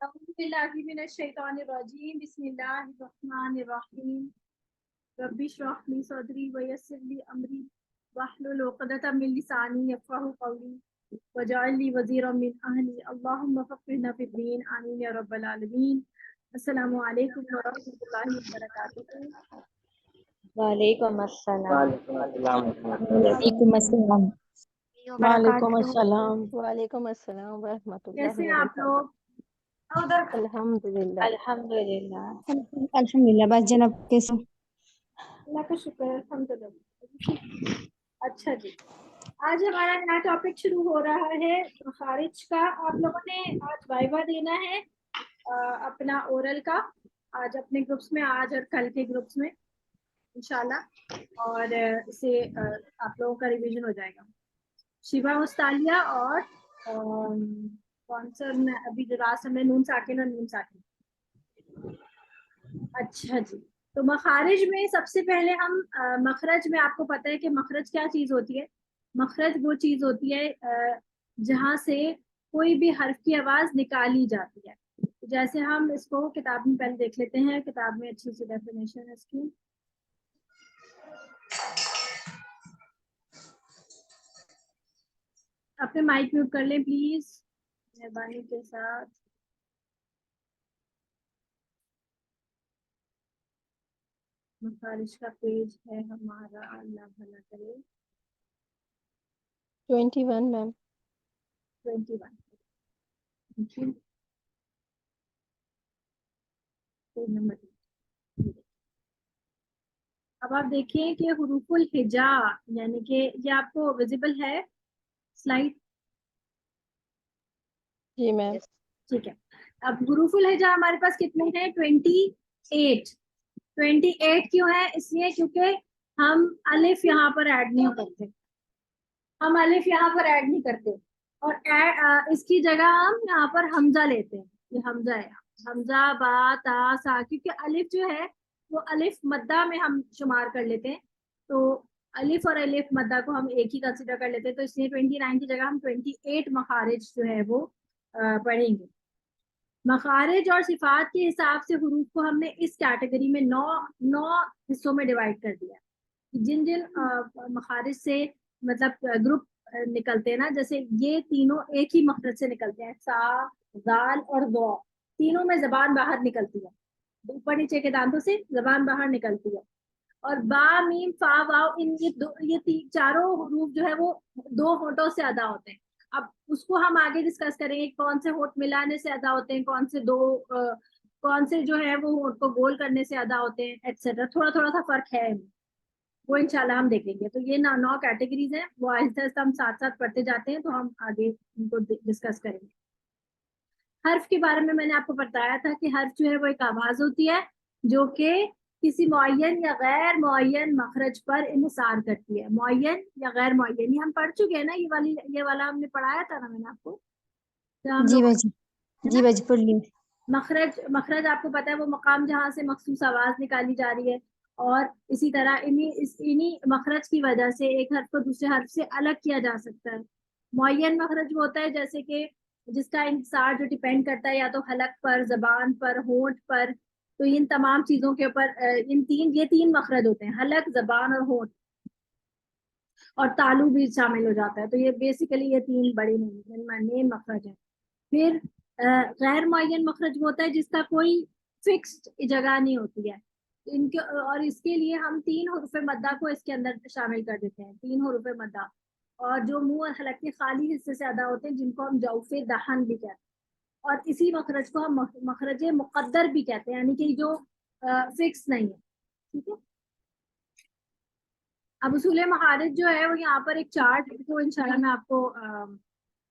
बिस्मिल्लाहिर्रहमानिर्रहीम रब्बि इश्रह ली सदरी व यस्सिर ली अमरी वहलुल उक़दतम मिन लिसानी यफ़क़हू क़ौली वजअल ली वज़ीरम मिन अहली अल्लाहुम्मा फ़क़्हिना फ़िद्दीन आमीन या रब्बल आलमीन। अस्सलामु अलैकुम व रहमतुल्लाहि व बरकातुहू। वालेकुम अस्सलाम। वालेकुम अस्सलाम। वालेकुम अस्सलाम। वालेकुम अस्सलाम व रहमतुल्लाहि कैसे व हैं आप बरकातुहू। लोग? उधर अल्हम्दुलिल्लाह। अल्हम्दुलिल्लाह। अल्हम्दुलिल्लाह। बस जनाब कैसे? अल्लाह का शुक्र है, अल्हम्दुलिल्लाह। अच्छा जी, आज हमारा नया टॉपिक शुरू हो रहा है मखारिज का। आप लोगों ने आज वाइवा देना है अपना ओरल का, आज अपने ग्रुप्स में, आज और कल के ग्रुप्स में इंशाल्लाह। और इसे आप लोगों का रिवीजन हो जाएगा। शिवा मुस्तालिया और कौन सा अभी जो रात में नून साकिन और नून साकिन। अच्छा जी, तो मखारिज में सबसे पहले हम मखरज में, आपको पता है कि मखरज क्या चीज होती है। मखरज वो चीज होती है जहां से कोई भी हर्फ की आवाज निकाली जाती है। जैसे हम इसको किताब में पहले देख लेते हैं, किताब में अच्छी सी डेफिनेशन है इसकी। अपने माइक म्यूट कर लें प्लीज, मेहरबानी के साथ। मखारिज का पेज है हमारा, अल्लाह भला करे, 21 मैम। 21। नंबर। अब आप देखिए कि हुरूफुल हिजा, यानी कि ये आपको विजिबल है स्लाइड? जी मैम। ठीक है। अब हुरूफुल हिजा हमारे पास कितने हैं? 28। 28 क्यों है? इसलिए क्योंकि हम अलिफ यहाँ पर ऐड नहीं करते, हम अलिफ यहाँ पर ऐड नहीं करते, और इसकी जगह हम यहाँ पर हमजा लेते हैं। ये हमजा है, हमजा बा ता सा, क्योंकि अलिफ जो है वो अलिफ मद्दा में हम शुमार कर लेते हैं। तो अलिफ और अलिफ मद्दा को हम एक ही कंसिडर कर लेते हैं, तो इसलिए 29 की जगह हम 28 मखारिज जो है वो पढ़ेंगे। मखारिज और सिफात के हिसाब से हुरूफ को हमने इस कैटेगरी में नौ हिस्सों में डिवाइड कर दिया है। जिन जिन मखारिज से मतलब ग्रुप निकलते हैं ना, जैसे ये तीनों एक ही मखरज से निकलते हैं, सा, दाल और दो, तीनों में जबान बाहर निकलती है, ऊपर नीचे के दांतों से जबान बाहर निकलती है। और बा मीम फा वाव, इन ये चारों हुरूफ जो है वो दो होठों से अदा होते हैं। अब उसको हम आगे डिस्कस करेंगे, कौन से होठ मिलाने से अदा होते हैं, कौन से जो है वो होठ को गोल करने से अदा होते हैं, एक्सेट्रा। थोड़ा थोड़ा सा फर्क है, वो इंशाल्लाह हम देखेंगे। तो ये 9 कैटेगरीज हैं, वो आहिस्ता आहिस्ता हम साथ साथ पढ़ते जाते हैं, तो हम आगे इनको डिस्कस करेंगे। हर्फ के बारे में मैंने आपको बताया था कि हर्फ जो है वो एक आवाज होती है जो कि किसी मुअय्यन या गैर मुअय्यन मखरज पर इन्हिसार करती है। मुअय्यन या गैर मुअय्यन, ये हम पढ़ चुके हैं ना, ये वाला हमने पढ़ाया था ना मैंने आपको, तो हम जी लोग, बाजी, है जी ना। बाजी, पढ़ लिए। मखरज मखरज आपको पता है वो मकाम जहाँ से मखसूस आवाज निकाली जा रही है, और इसी तरह इन्हीं मखरज की वजह से एक हर्फ को दूसरे हर्फ से अलग किया जा सकता है। मुअय्यन मखरज वो होता है जैसे कि जिसका इंसार जो डिपेंड करता है या तो हलक पर, जबान पर, होंठ पर। तो इन तमाम चीजों के ऊपर ये तीन मखरज होते हैं, हलक, जबान और होंठ, और तालु भी शामिल हो जाता है। तो ये बेसिकली ये तीन बड़े मेन मखरज है। फिर गैर मुअय्यन मखरज वो होता है जिसका कोई फिक्स्ड जगह नहीं होती है इनके, और इसके लिए हम 3 हुरूफ़े मद्दा को इसके अंदर शामिल कर देते हैं, 3 हुरूफ़े मद्दा, और जो मुंह और हलक के खाली हिस्से से अदा होते हैं, जिनको हम जौफ़े दहन भी कहते हैं। और इसी मखरज को हम मखरज मुक़द्दर भी कहते हैं, यानी कि जो फिक्स नहीं है। ठीक है। अब उसूल महारिज जो है वो यहाँ पर एक चार्ट को इंशाल्लाह मैं आपको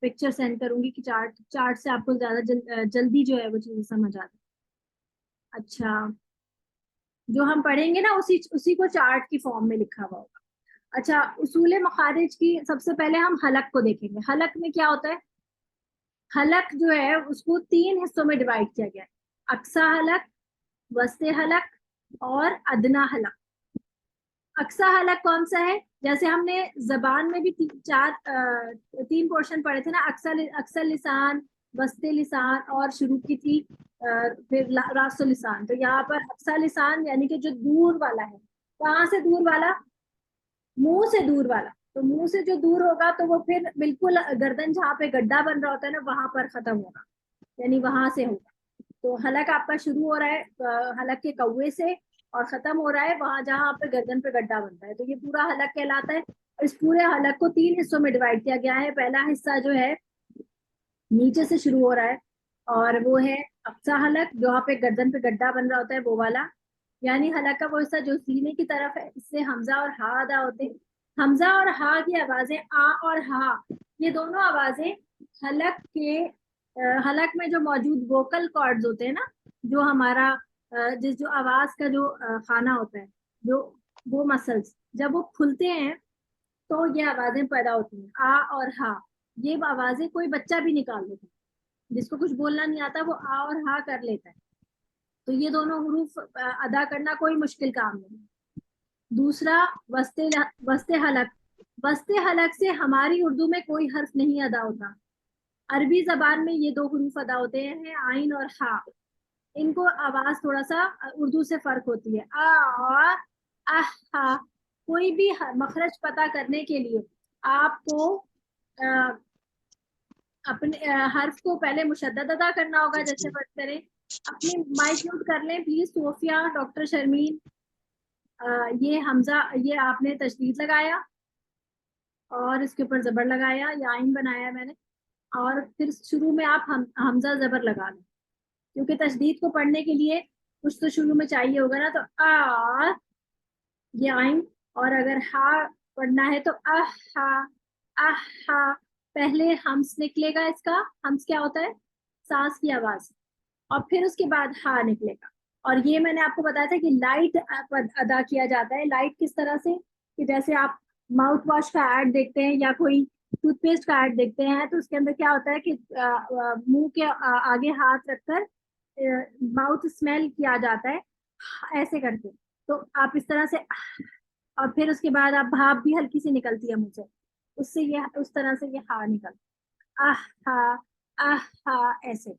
पिक्चर सेंड करूंगी कि चार्ट से आपको ज्यादा जल्दी जो है वो चीजें समझ आती। अच्छा, जो हम पढ़ेंगे ना उसी को चार्ट की फॉर्म में लिखा हुआ होगा। अच्छा, उसूल मखारिज की सबसे पहले हम हलक को देखेंगे। हलक में क्या होता है? हलक जो है उसको 3 हिस्सों में डिवाइड किया गया है, अक्सा हलक, वस्ते हलक और अदना हलक। अक्सा हलक कौन सा है? जैसे हमने जबान में भी 3 पोर्शन पढ़े थे ना, अक्सा लिसान, वस्ते लिसान और शुरू की थी फिर रास्तो लिसान। तो यहाँ पर अक्सा लिसान यानी कि जो दूर वाला है। कहाँ से दूर वाला? मुंह से दूर वाला। तो मुंह से जो दूर होगा तो वो फिर बिल्कुल गर्दन जहाँ पे गड्ढा बन रहा होता है ना, वहां पर खत्म होगा, यानी वहां से होगा। तो हलक आपका शुरू हो रहा है हलक के कौवे से, और खत्म हो रहा है वहां जहाँ पे गर्दन पे गड्ढा बनता है। तो ये पूरा हलक कहलाता है। इस पूरे हलक को 3 हिस्सों में डिवाइड किया गया है। पहला हिस्सा जो है नीचे से शुरू हो रहा है, और वो है अक्सा हलक, जहाँ पे गर्दन पे गड्ढा बन रहा होता है वो वाला, यानी हलक का वो हिस्सा जो सीने की तरफ है। इससे हमजा और हा अदा होते हैं। हमजा और हा की आवाजें आ और हा, ये दोनों आवाजें हलक के हलक में जो मौजूद वोकल कॉर्ड्स होते हैं ना, जो हमारा जिस जो आवाज का जो खाना होता है, जो वो मसल्स जब वो खुलते हैं तो ये आवाजें पैदा होती हैं, आ और हा। ये आवाजें कोई बच्चा भी निकाल लेता है, जिसको कुछ बोलना नहीं आता वो आ और हा कर लेता है। तो ये दोनों हरूफ अदा करना कोई मुश्किल काम नहीं। दूसरा वस्ते वस्ते हलक। वस्ते हलक से हमारी उर्दू में कोई हर्फ नहीं अदा होता। अरबी जबान में ये 2 हरूफ अदा होते हैं, आइन और हा। इनको आवाज थोड़ा सा उर्दू से फर्क होती है, आ हा। कोई भी मखरज पता करने के लिए आपको अपने हर्फ को पहले मुशद्दद अदा करना होगा। जैसे फर्ज करें, अपनी माइक म्यूट कर लें प्लीज, सोफिया, डॉक्टर शर्मीन। ये हमजा, ये आपने तशदीद लगाया और इसके ऊपर जबर लगाया, या आइन बनाया मैंने, और फिर शुरू में आप हमजा जबर लगा लें, क्योंकि तशदीद को पढ़ने के लिए कुछ तो शुरू में चाहिए होगा ना। तो आ, ये आइन, और अगर हा पढ़ना है तो आहा, आहा। पहले हम्स निकलेगा, इसका हम्स क्या होता है? सांस की आवाज, और फिर उसके बाद हा निकलेगा। और ये मैंने आपको बताया था कि लाइट अदा किया जाता है। लाइट किस तरह से? कि जैसे आप माउथ वॉश का ऐड देखते हैं या कोई टूथपेस्ट का ऐड देखते हैं, तो उसके अंदर क्या होता है कि मुंह के आगे हाथ रखकर माउथ स्मेल किया जाता है ऐसे करके। तो आप इस तरह से, और फिर उसके बाद आप भाप भी हल्की सी निकलती है मुंह से, उससे ये उस तरह से ये हा निकल, आह हा, आह हा, ऐसे।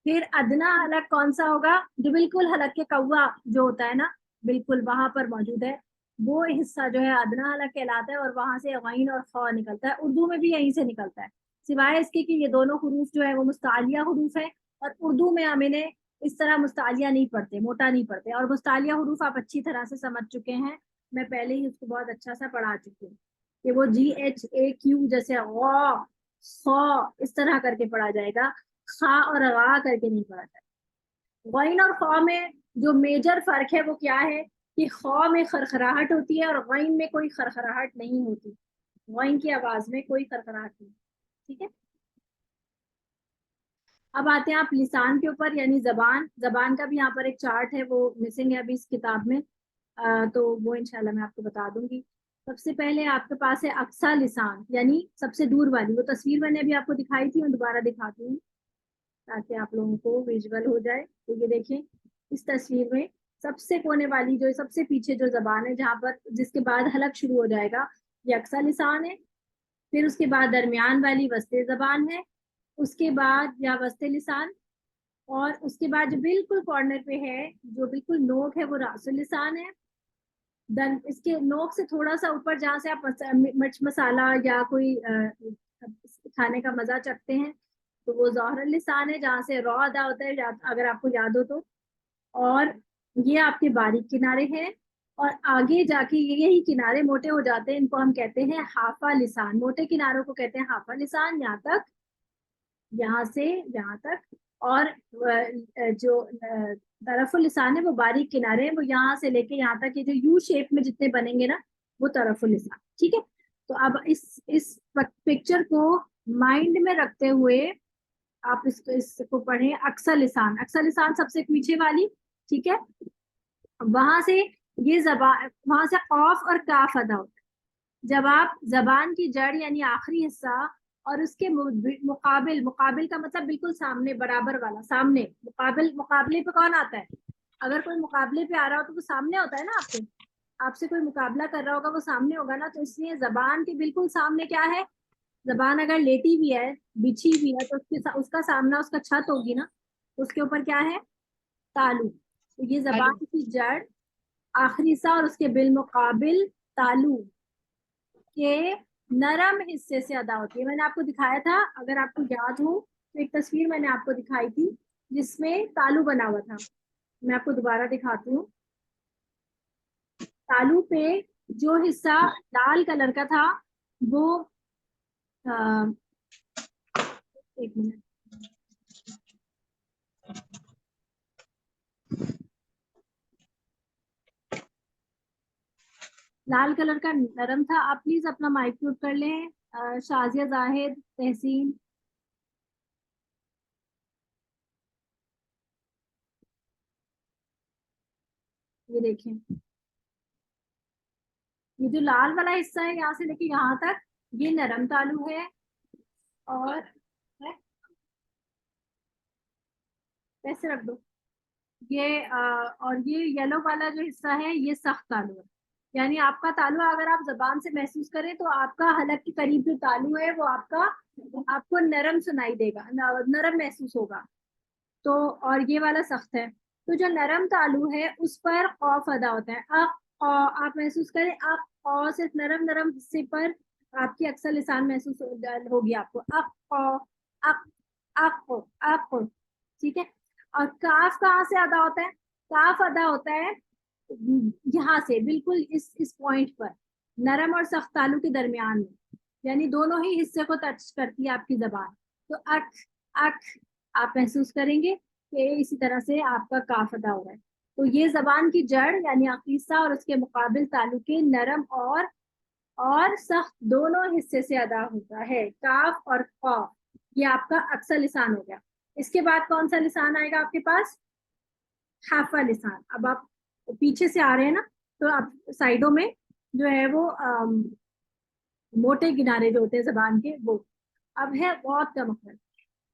फिर अदना हलक कौन सा होगा? जो बिल्कुल हलक के कौवा जो होता है ना, बिल्कुल वहां पर मौजूद है, वो हिस्सा जो है अदना हलक कहलाता है, और वहां से गैन और खा निकलता है। उर्दू में भी यहीं से निकलता है, सिवाय इसके कि ये दोनों हरूफ जो है वो मुस्तालिया हरूफ है, और उर्दू में हम इन्हें इस तरह मुस्तालिया नहीं पढ़ते, मोटा नहीं पढ़ते। और मुस्तालिया हरूफ आप अच्छी तरह से समझ चुके हैं, मैं पहले ही उसको बहुत अच्छा सा पढ़ा चुकी हूँ कि वो GHAQ जैसे गौ, सौ, इस तरह करके पढ़ा जाएगा, खा और गा करके नहीं पढ़ा जाएगा। गैन और खा में जो मेजर फर्क है वो क्या है कि खा में खरखराहट होती है और गैन में कोई खरखराहट नहीं होती। गैन की आवाज में कोई खरखराहट नहीं, ठीक है। अब आते हैं आप लिसान के ऊपर, यानी जबान। जबान का भी यहाँ पर एक चार्ट है, वो मिसिंग है अभी इस किताब में, तो वो इंशाल्लाह मैं आपको बता दूंगी। सबसे पहले आपके पास है अक्सा लिसान, यानी सबसे दूर वाली। वो तस्वीर मैंने अभी आपको दिखाई थी, मैं दोबारा दिखाती हूँ ताकि आप लोगों को विजुअल हो जाए। तो ये देखें, इस तस्वीर में सबसे कोने वाली जो सबसे पीछे जो जबान है, जहां पर जिसके बाद हलक शुरू हो जाएगा, ये अक्सा लिसान है। फिर उसके बाद दरमियान वाली वस्ते जबान है, उसके बाद या वस्ते लिसान, और उसके बाद जो बिल्कुल कॉर्नर पे है, जो बिल्कुल नोक है, वो रासुल लिसान है। दन इसके नोक से थोड़ा सा ऊपर, जहाँ से आप मिर्च मसाला या कोई खाने का मजा चखते हैं, तो वो ज़ोहरल लिसान है, जहाँ से रॉ अदा होता है, अगर आपको याद हो तो। और ये आपके बारीक किनारे हैं, और आगे जाके यही किनारे मोटे हो जाते हैं, इनको हम कहते हैं हाफा लिसान। मोटे किनारों को कहते हैं हाफा लिसान, यहाँ तक, यहाँ से यहाँ तक। और जो तरफुल लिसान है वो बारीक किनारे हैं, वो यहाँ से लेके यहाँ तक, ये जो यू शेप में जितने बनेंगे ना, वो तरफुल लिसान, ठीक है। तो अब इस पिक्चर को माइंड में रखते हुए आप इसको पढ़ें। अक्सर लिसान, अक्सर लिसान सबसे पीछे वाली, ठीक है। वहां से ये जबान, वहां से कौफ और काफ अदा होता है। जब आप जबान की जड़ यानी आखिरी हिस्सा और उसके मुकाबिल, मुकाबिल का मतलब बिल्कुल सामने, बराबर वाला, सामने। मुकाबिल, मुकाबले पे कौन आता है? अगर कोई मुकाबले पे आ रहा हो तो वो सामने होता है ना आपके, आपसे कोई मुकाबला कर रहा होगा वो सामने होगा ना। तो इसलिए जबान के बिल्कुल सामने क्या है? जबान अगर लेटी भी है, बिछी भी है, तो उसका सामना उसका छत होगी ना, उसके ऊपर क्या है, तालू। तो ये जबान की जड़, आखिरी हिस्सा और उसके बिलमुकाबिल तालू के नरम हिस्से से अदा होती है। मैंने आपको दिखाया था, अगर आपको याद हो तो एक तस्वीर मैंने आपको दिखाई थी जिसमें तालू बना हुआ था। मैं आपको दोबारा दिखाती हूँ। तालू पे जो हिस्सा लाल कलर का था वो आ, एक मिनट, लाल कलर का नरम था। आप प्लीज अपना माइक म्यूट कर लें। शाजिया, जाहिद, तहसीन। ये देखें, ये जो लाल वाला हिस्सा है यहाँ से लेके यहाँ तक, ये नरम तालू है। और ऐसे रख दो। ये और ये येलो वाला जो हिस्सा है ये सख्त तालू है। यानी आपका तालू अगर आप जबान से महसूस करें तो आपका हलक के करीब जो तालू है वो आपको नरम सुनाई देगा, नरम महसूस होगा। तो और ये वाला सख्त है। तो जो नरम तालू है उस पर खौफ अदा होता है। आप महसूस करें, सिर्फ नरम नरम हिस्से पर आपकी अक्सर लिसान महसूस होगी आपको। अक अक अक, ठीक है। और काफ कहाँ से अदा होता है? काफ अदा होता है यहाँ से, बिल्कुल इस पॉइंट पर, नरम और सख्त तालू के दरमियान में, यानी दोनों ही हिस्से को टच करती है आपकी जबान। तो अक अक आप महसूस करेंगे कि इसी तरह से आपका काफ अदा हो रहा है। तो ये जबान की जड़ यानी अकीसा और उसके मुकाबिल तालु के नरम और सख्त दोनों हिस्से से अदा होता है, काफ और खौफ। ये आपका अक्सर लिसान हो गया। इसके बाद कौन सा लिसान आएगा आपके पास? हाफा लिसान। अब आप पीछे से आ रहे हैं ना, तो आप साइडों में जो है वो मोटे किनारे जो होते हैं जबान के, वो अब है बहुत का मखरज।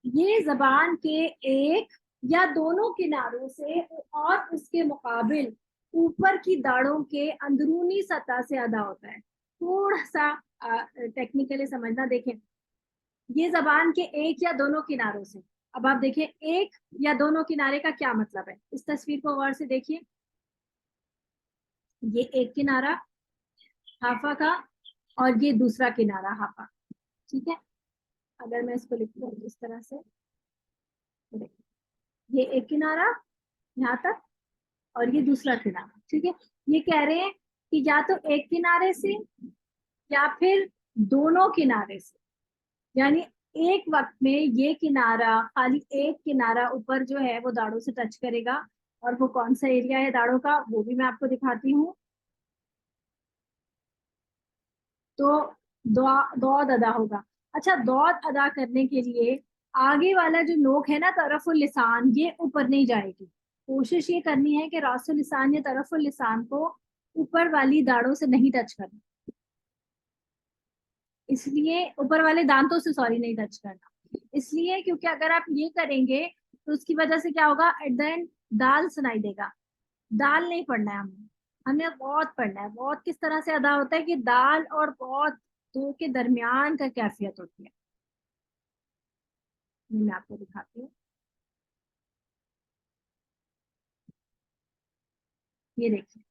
ये जबान के एक या दोनों किनारों से और उसके मुकाबिल ऊपर की दाढ़ों के अंदरूनी सतह से अदा होता है। थोड़ा सा टेक्निकली समझना, देखें, ये जबान के एक या दोनों किनारों से। अब आप देखिए, एक या दोनों किनारे का क्या मतलब है, इस तस्वीर को गौर से देखिए। ये एक किनारा हाफा का और ये दूसरा किनारा हाफा, ठीक है। अगर मैं इसको लिखती हूँ इस तरह से, ये एक किनारा यहाँ तक और ये दूसरा किनारा, ठीक है। ये कह रहे हैं कि या तो एक किनारे से या फिर दोनों किनारे से, यानी एक वक्त में ये किनारा, खाली एक किनारा ऊपर जो है वो दाढ़ों से टच करेगा। और वो कौन सा एरिया है दाढ़ों का, वो भी मैं आपको दिखाती हूँ। तो दौद अदा होगा। अच्छा, दौद अदा करने के लिए आगे वाला जो नोक है ना, तरफुल लिसान, ये ऊपर नहीं जाएगी। कोशिश ये करनी है कि रासुल लिसान या तरफुल लिसान को ऊपर वाली दाढ़ों से नहीं टच करना, इसलिए ऊपर वाले दांतों से, सॉरी, नहीं टच करना, इसलिए क्योंकि अगर आप ये करेंगे तो उसकी वजह से क्या होगा, एट द एंड दाल सुनाई देगा। दाल नहीं पढ़ना है हमें, हमें बहुत पढ़ना है। बहुत किस तरह से अदा होता है कि दाल और बहुत दो के दरमियान का कैफियत होती है। मैं आपको दिखाती हूँ, ये देखिए,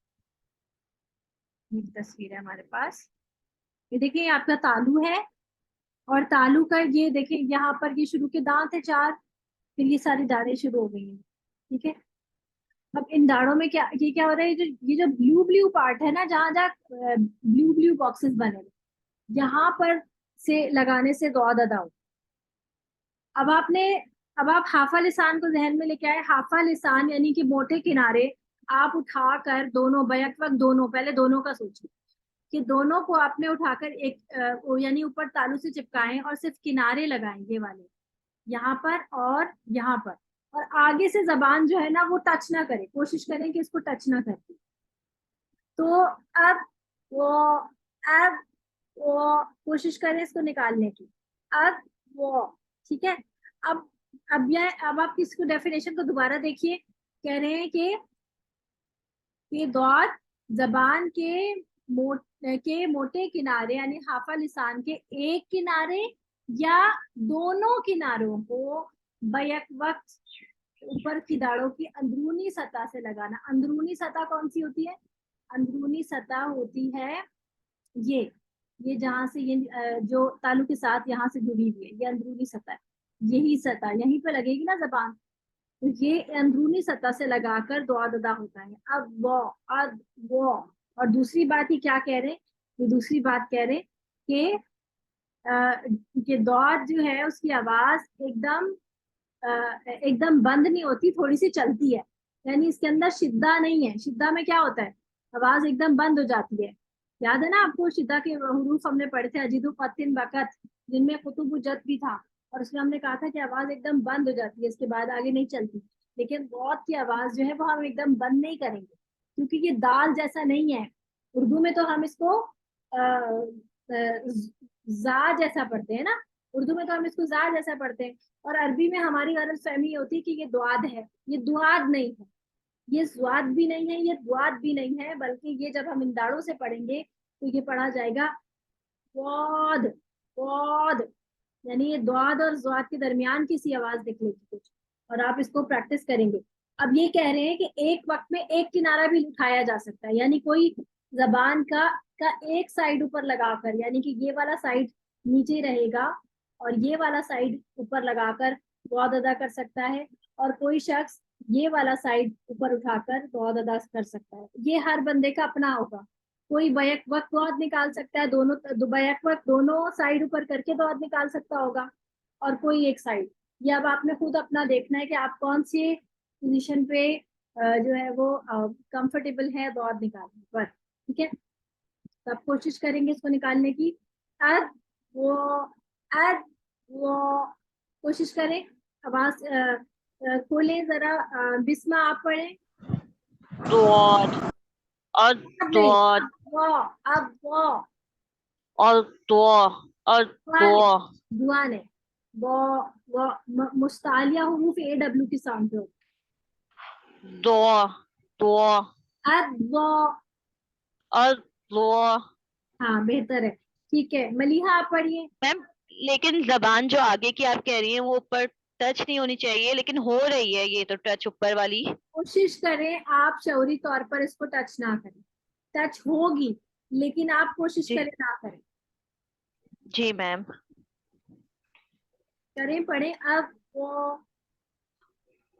ये तस्वीर है हमारे पास। ये देखिए, ये आपका तालू है और तालू का ये देखिए, यहाँ पर ये शुरू के दांत है चार, फिर ये सारी दाढ़ें शुरू हो गई हैं, ठीक है। अब इन दाढ़ों में क्या, ये क्या हो रहा है, ये जो ब्लू ब्लू पार्ट है ना, जहाँ जहाँ ब्लू ब्लू बॉक्सेस बने हुए, यहाँ पर से लगाने से दौद अदा होती है। अब आप हाफा लिसान को जहन में लेके आए। हाफा लिसान यानी कि मोटे किनारे आप उठाकर दोनों बैक वक्त, दोनों, पहले दोनों का सोचिए कि दोनों को आपने उठाकर एक यानी ऊपर तालू से चिपकाएं और सिर्फ किनारे लगाएं, ये वाले, यहाँ पर और यहाँ पर। और आगे से जबान जो है ना वो टच ना करे, कोशिश करें कि इसको टच ना करे। तो अब वो अब वो कोशिश करें इसको निकालने की। अब वो, ठीक है। अब अब आप इसको डेफिनेशन को दोबारा देखिए। कह रहे हैं कि दौर जबान के के मोटे किनारे यानी हाफा लिसान के एक किनारे या दोनों किनारों को बैक वक्त ऊपर की दाढ़ों की अंदरूनी सतह से लगाना। अंदरूनी सतह कौन सी होती है? अंदरूनी सतह होती है ये जहां से ये जो तालु के साथ यहाँ से जुड़ी हुई है, ये अंदरूनी सतह है। यही सतह यहीं पे लगेगी ना जबान, तो ये अंदरूनी सतह से लगाकर दुआ अदा होता है। अब वो और दूसरी बात ही क्या कह रहे हैं? ये दूसरी बात कह रहे हैं कि कि दौद जो है उसकी आवाज एकदम बंद नहीं होती, थोड़ी सी चलती है। यानी इसके अंदर शिद्दा नहीं है। शिद्दा में क्या होता है? आवाज एकदम बंद हो जाती है। याद है ना आपको शिद्दा के हुरूफ हमने पढ़े थे, अजीदु फतिन बकत, जिनमें कुतुब जद भी था, और उसमें हमने कहा था कि आवाज एकदम बंद हो जाती है, इसके बाद आगे नहीं चलती। लेकिन बहुत की आवाज जो है वो हम एकदम बंद नहीं करेंगे, क्योंकि ये दाल जैसा नहीं है। उर्दू में तो हम इसको जा जैसा पढ़ते हैं ना, उर्दू में तो हम इसको जा जैसा पढ़ते हैं, और अरबी में हमारी गलतफहमी होती है कि ये दुआद है। ये दुआद नहीं है, ये स्वाद भी नहीं है, ये दुआद भी नहीं है, बल्कि ये जब हम इन दाढ़ों से पढ़ेंगे तो ये पढ़ा जाएगा वौद वौद। यानी ये द्वाद और ज्वाद के दरमियान की सी आवाज निकलेगी कुछ, और आप इसको प्रैक्टिस करेंगे। अब ये कह रहे हैं कि एक वक्त में एक किनारा भी उठाया जा सकता है, यानी कोई जबान का एक साइड ऊपर लगाकर, यानी कि ये वाला साइड नीचे रहेगा और ये वाला साइड ऊपर लगाकर द्वाद अदा कर सकता है, और कोई शख्स ये वाला साइड ऊपर उठाकर द्वाद अदा कर सकता है। ये हर बंदे का अपना होगा। कोई बैक वक्त द्वाद निकाल सकता है, दोनों बैक वक्त दोनों साइड ऊपर करके द्वाद निकाल सकता होगा, और कोई एक साइड। ये अब आपने खुद अपना देखना है कि आप कौन सी पोजीशन पे जो है वो कंफर्टेबल है द्वाद निकालने पर। ठीक है, तो आप कोशिश करेंगे इसको निकालने की। अद वो अद वो कोशिश करें। आवाज खोलें जरा। बिस्मा आप पढ़ें। द्वाद और अब नहीं, द्वाद अब वो और द्वा और द्वा दुआ ने वो मुस्तालिया हुरूफ AW की साउंड पे द्वा द्वा अब वो। और द्वा। हाँ बेहतर है, ठीक है। मलिहा आप पढ़िए। मैम, लेकिन जबान जो आगे की आप कह रही हैं वो ऊपर टच नहीं होनी चाहिए, लेकिन हो रही है ये तो टच ऊपर वाली। कोशिश करें आप शौरी तौर पर इसको टच ना करें। टच होगी, लेकिन आप कोशिश जी करें ना करें। जी मैम। करें, पढ़ें। अब वो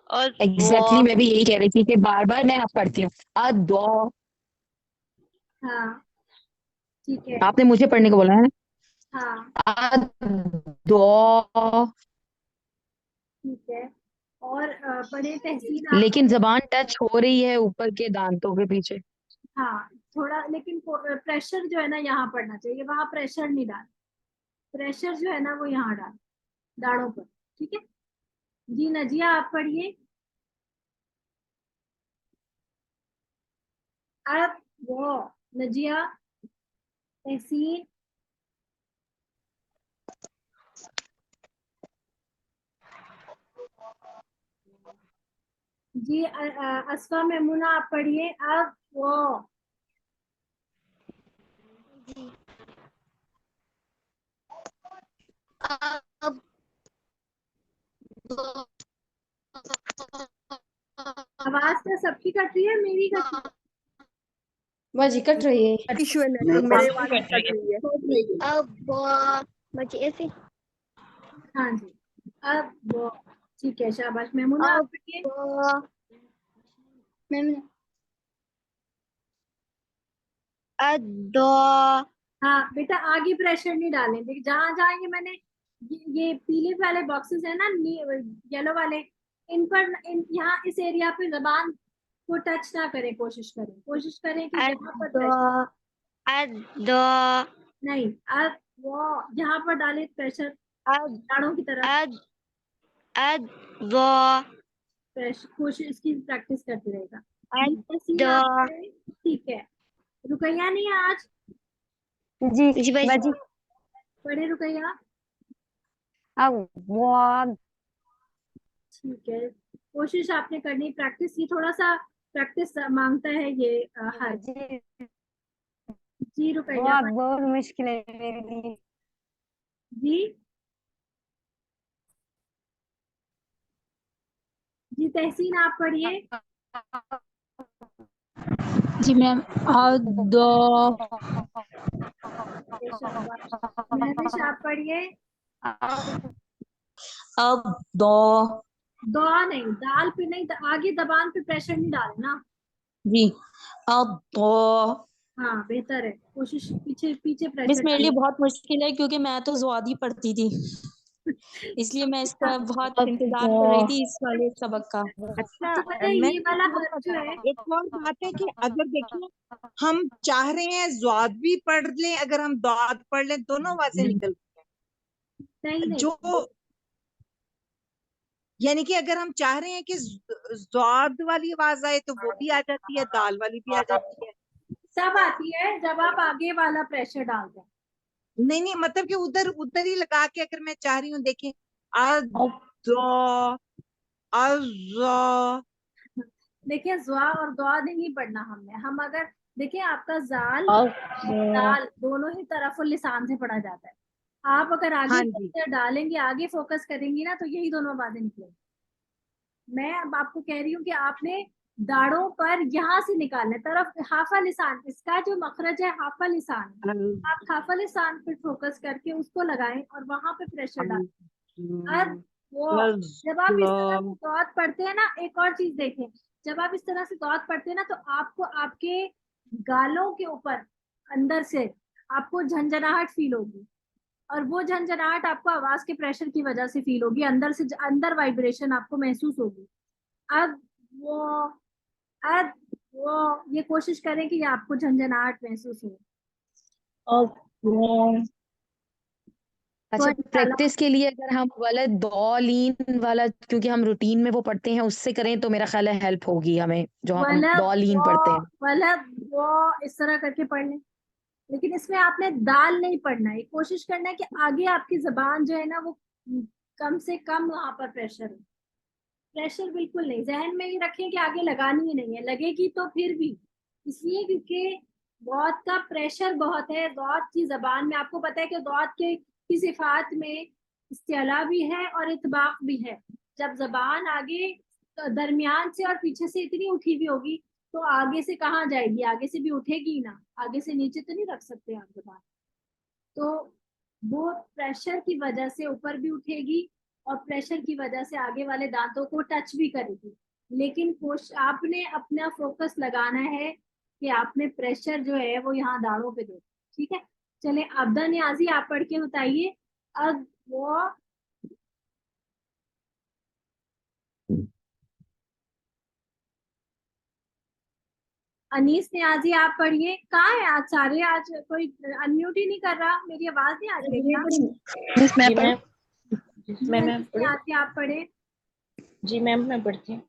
और एग्जैक्टली मैं भी यही कह रही थी कि बार बार मैं आप पढ़ती हूँ अदौ। हाँ ठीक है। आपने मुझे पढ़ने को बोला है हाँ अदौ, ठीक है। और पढ़े तहसीन आप। लेकिन जबान टच हो रही है ऊपर के दांतों के पीछे। हाँ थोड़ा, लेकिन प्रेशर जो है ना यहाँ पड़ना चाहिए, वहां प्रेशर नहीं डाल। प्रेशर जो है ना वो यहाँ डाल, दाढ़ों पर। ठीक है जी। नजिया आप पढ़िए। अब वो नजिया तहसीन। जी असफा मेमुना आप पढ़िए। अब वो अब आवाज क्या सबकी कट रही है, मेरी कट रही बाजी कट रही है। इशू है नेटवर्क, मेरे आवाज कट रही है। अब बच्चे ऐसे है? हाँ जी। अब वो ठीक है, शाबाश मेमुना आप अब पढ़िए। मैम अदो हाँ बेटा, आगे प्रेशर नहीं डालें। जहां जहां ये मैंने ये पीले वाले बॉक्सेस है ना, येलो वाले, इन पर यहाँ इस एरिया पे जबान को टच ना करें। कोशिश करें कि जहाँ पर अदो प्रेशर अदो नहीं। अब वो जहाँ पर डाले प्रेशर अद दाढ़ों की तरफ अद अदो प्रेशर, कोशिश इसकी प्रैक्टिस करते रहेगा। सीन अदो। आप करें, ठीक है। रुकैया नहीं है आज? जी जी भाई बाजी। पढ़े रुकैया? अब वो ठीक है, कोशिश आपने करनी, प्रैक्टिस। ये थोड़ा सा प्रैक्टिस मांगता है ये हर। बाजी जी रुपैया बहुत मुश्किल है मेरे लिए। जी जी तहसीन आप पढ़िए। जी मैम। दो। शाबाश। महविश आप पढ़िए। अब दो। दो नहीं, दाल पे नहीं, आगे जबान पे प्रेशर नहीं डालना। जी। अब दो। हाँ बेहतर है, कोशिश पीछे पीछे मिस प्रेशर मेरे लिए डालना। बहुत मुश्किल है क्योंकि मैं तो ज़ुआदी पढ़ती थी, इसलिए मैं इसका बहुत इंतजार कर रही थी इस वाले सबक का। अच्छा आपको पता है मैं ये वाला वो हर्फ जो है, एक और बात है कि अगर देखिए हम चाह रहे हैं ज़्वाद भी पढ़ लें, अगर हम दाद पढ़ लें, दोनों आवाजें निकल नहीं नहीं, जो यानी कि अगर हम चाह रहे हैं कि ज़्वाद वाली आवाज आए तो वो भी आ जाती है, दाल वाली भी आ जाती है। सब आती है जब आप आगे वाला प्रेशर डालते हैं। नहीं नहीं, मतलब कि उधर उधर ही लगा के अगर मैं चाह रही हूँ, देखिए अज़ देखिए ज़्वा और द्वा नहीं पढ़ना हमने, हम अगर देखिए आपका जाल दाल दोनों ही तरफ लिसान से पढ़ा जाता है। आप अगर आगे हाँ जी, pressure डालेंगे, आगे फोकस करेंगी ना, तो यही दोनों आवाजें निकलेंगी। मैं अब आपको कह रही हूँ कि आपने दाढ़ों पर यहाँ से निकालना है, तरफ हाफा लिसान, इसका जो मखरज है हाफा लिसान, आप हाफा लिसान पे फोकस करके उसको लगाएं और वहां पे प्रेशर डालें। अब वो जब आप इस तरह से दौत पढ़ते हैं ना, एक और चीज देखें, जब आप इस तरह से दौत पढ़ते हैं ना, तो आपको आपके गालों के ऊपर अंदर से आपको झंझनाहट फील होगी, और वो झंझनाहट आपको आवाज के प्रेशर की वजह से फील होगी, अंदर से अंदर वाइब्रेशन आपको महसूस होगी। अब वो अब वो ये कोशिश करें कि आपको झंझनाहट महसूस हो। अब दो। अच्छा, तो प्रैक्टिस के लिए अगर हम वाला दौलीन वाला, क्योंकि हम रूटीन में वो पढ़ते हैं, उससे करें तो मेरा ख्याल है हेल्प होगी हमें, जो हम वलब दौलीन वो पढ़ते हैं। वलब वो इस तरह करके पढ़ लें, लेकिन इसमें आपने दाल नहीं पढ़ना है, कोशिश करना है कि आगे आपकी जबान जो है ना वो कम से कम वहां पर प्रेशर हो। प्रेशर बिल्कुल नहीं, जहन में ये रखें कि आगे लगानी ही नहीं है, लगेगी तो फिर भी इसलिए क्योंकि दौत का प्रेशर बहुत है। दौत की जबान में आपको पता है कि दौत के की सिफात में इस्तिला भी है और इतबाक भी है। जब जबान आगे दरमियान से और पीछे से इतनी उठी हुई होगी, तो आगे से कहाँ जाएगी, आगे से भी उठेगी ही ना, आगे से नीचे तो नहीं रख सकते आप जबान। तो वो प्रेशर की वजह से ऊपर भी उठेगी और प्रेशर की वजह से आगे वाले दांतों को टच भी करेगी, लेकिन आपने अपना फोकस लगाना है कि आपने प्रेशर जो है वो यहाँ दाढ़ों पे दे। ठीक है, चले अब्दा नियाजी आप पढ़ के बताइए। अब वो अनीस नियाजी आप पढ़िए। कहाँ है आज सारे, आज कोई अनम्यूट ही नहीं कर रहा, मेरी आवाज नहीं आ रही है क्या? मिस मैं पढ़ जी मैं अनीस पढ़ूं? नियाजी आप पढ़े। जी मैम मैं पढ़ती हूँ।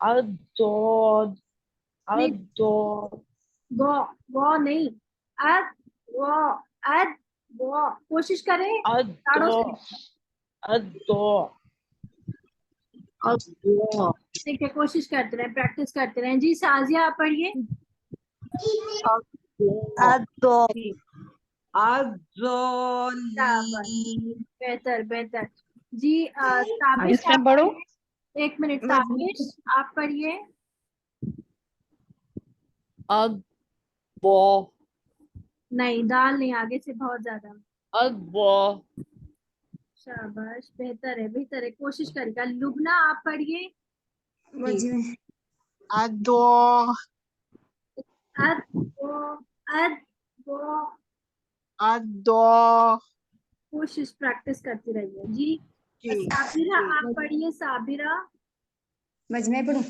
अदौद नहीं, अदौद वो वो नहीं, अद वो अद वो कोशिश करें ताड़ों से अदौ अदौ अदौ ठीक है, कोशिश करते रहे, प्रैक्टिस करते रहे। जी साजिया आप पढ़िए। अदो शाबाश, अदोली बेहतर बेहतर। जी साबिश मिस मैं आप पढ़ूं? पढ़िए, एक मिनट, साबिश आप पढ़िए। अदबो नहीं, दाल नहीं, आगे से बहुत ज्यादा। अदबो शाबाश, बेहतर है बेहतर है, कोशिश करेगा। लुबना आप पढ़िए। अदो अद वो अद वो अदो कोशिश प्रैक्टिस करती रहिए। जी जी साबिरा आप पढ़िए। साबिरा मैं पढ़ूं?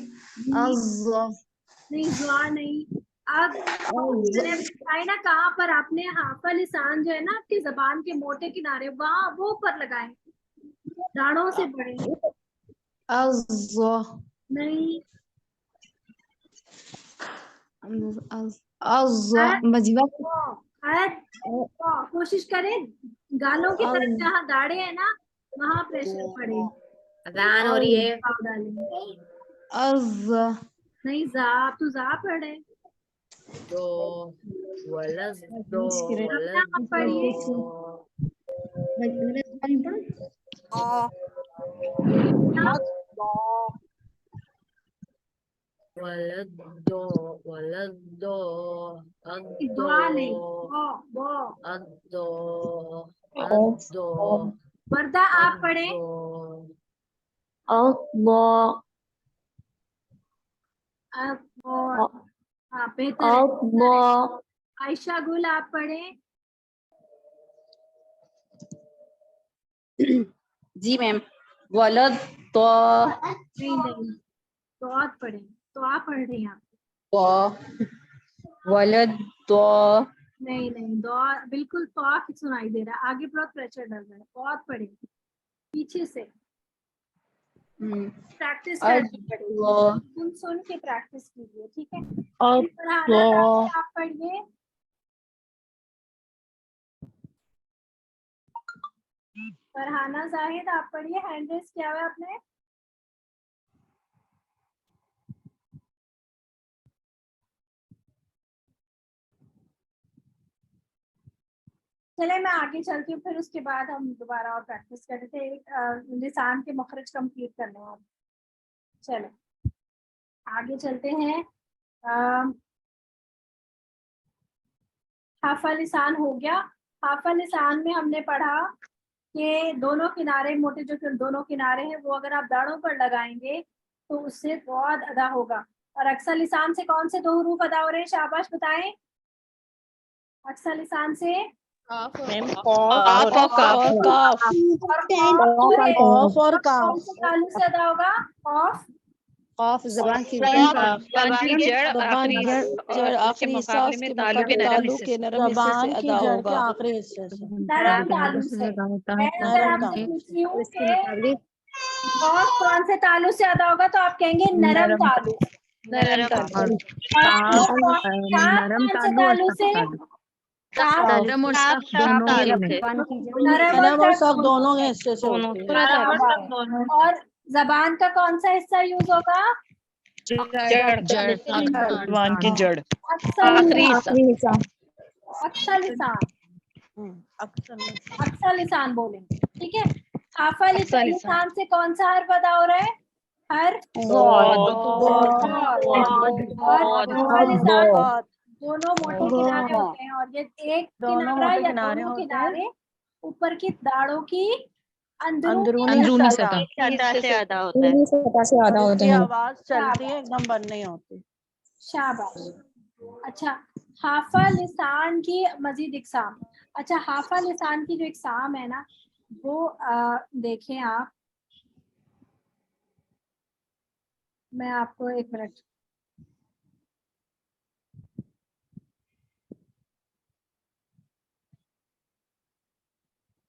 नहीं, जुआ नहीं। अब मैंने बताया ना कहाँ पर आपने हाफा लिसान जो है ना आपकी जबान के मोटे किनारे, वहां वो पर लगाए, दाढ़ों से पढ़े। नहीं, कोशिश करें गालों की तरफ जहाँ दाढ़े है ना वहां प्रेशर पड़े। अजान हो रही है। पाव डालेंगे। नहीं, जा आप तो जा पढ़े। दो वलद दो रब्ना वलद आप पढ़िए। दो आ वलद दो वलद दो अद्दो दुआ नहीं, बो। अद्दो अद्दो वर्दा आप पढ़े। अद्दो अल्लाह हाँ बेहतर है। अल्लाह आयशा गुल आप पढ़े। जी मैम। वलद तो नहीं नहीं, तो आप पढ़े, तो आप पढ़ रही हैं आप। वलद तो नहीं नहीं, दो बिल्कुल तो आप सुनाई दे रहा है, आगे बहुत प्रेशर डल रहा है। बहुत पढ़े पीछे से, प्रैक्टिस करनी पड़ेगी, सुन सुन के प्रैक्टिस कीजिए, ठीक है। फरहाना जाहिद आप पढ़िए। फरहाना जाहिद आप पढ़िए, हैंड रेस किया हुआ है आपने। चले मैं आगे चलती हूँ, फिर उसके बाद हम दोबारा और प्रैक्टिस करते थे। एक लिसान के मखरज कंप्लीट करने हैं। चलो आगे चलते हैं। हाफा लिसान हो गया। हाफा लिसान में हमने पढ़ा कि दोनों किनारे, मोटे जो दोनों किनारे हैं वो अगर आप दाढ़ों पर लगाएंगे तो उससे बहुत अदा होगा। और अक्सर लिसान से कौन से दो हरूफ अदा हो रहे हैं, शाबाश बताएं। अक्सर लिसान से मैम काफ और काफ। काफ और कौन से तालु से अदा होगा, ऑफ। खौफ जबान की जबान की जड़ और आखिरी जड़ उसके मुकाबले में तालु के नरम हिस्से से। नरम हिस्से से अदा होगा। आखिरी हिस्से से नरम तालु से। मैं अगर आपसे पूछती हूँ कि और कौन से तालु से अदा होगा तो आप कहेंगे नरम तालु। नरम तालु। नरम कौन से तालु से, नरम और काफ सख्त दोनों तालु में से। नरम और सख्त दोनों के हिस्से से होती है। पूरा तालु। और जबान का कौन सा हिस्सा यूज होगा, जड़ जबान की जड़। आखिरी हिस्सा। अक्सा लिसान, अक्सा लिसान बोलेंगे, ठीक है। हाफा लिसान से कौन सा हर्फ अदा हो रहा है, हर। और हाफा लिसान दोनों मोटे किनारे होते हैं, और ये एक किनारा या दोनों किनारे ऊपर की दाढ़ों की अंदरूनी सतह सतह से अदा होता है। आवाज चलती है, एकदम बंद नहीं होती। शाबाश। अच्छा, हाफा लिसान की मजीद इकसाम। अच्छा, हाफा लिसान की जो इकसाम है ना, वो देखें आप, मैं आपको एक मिनट,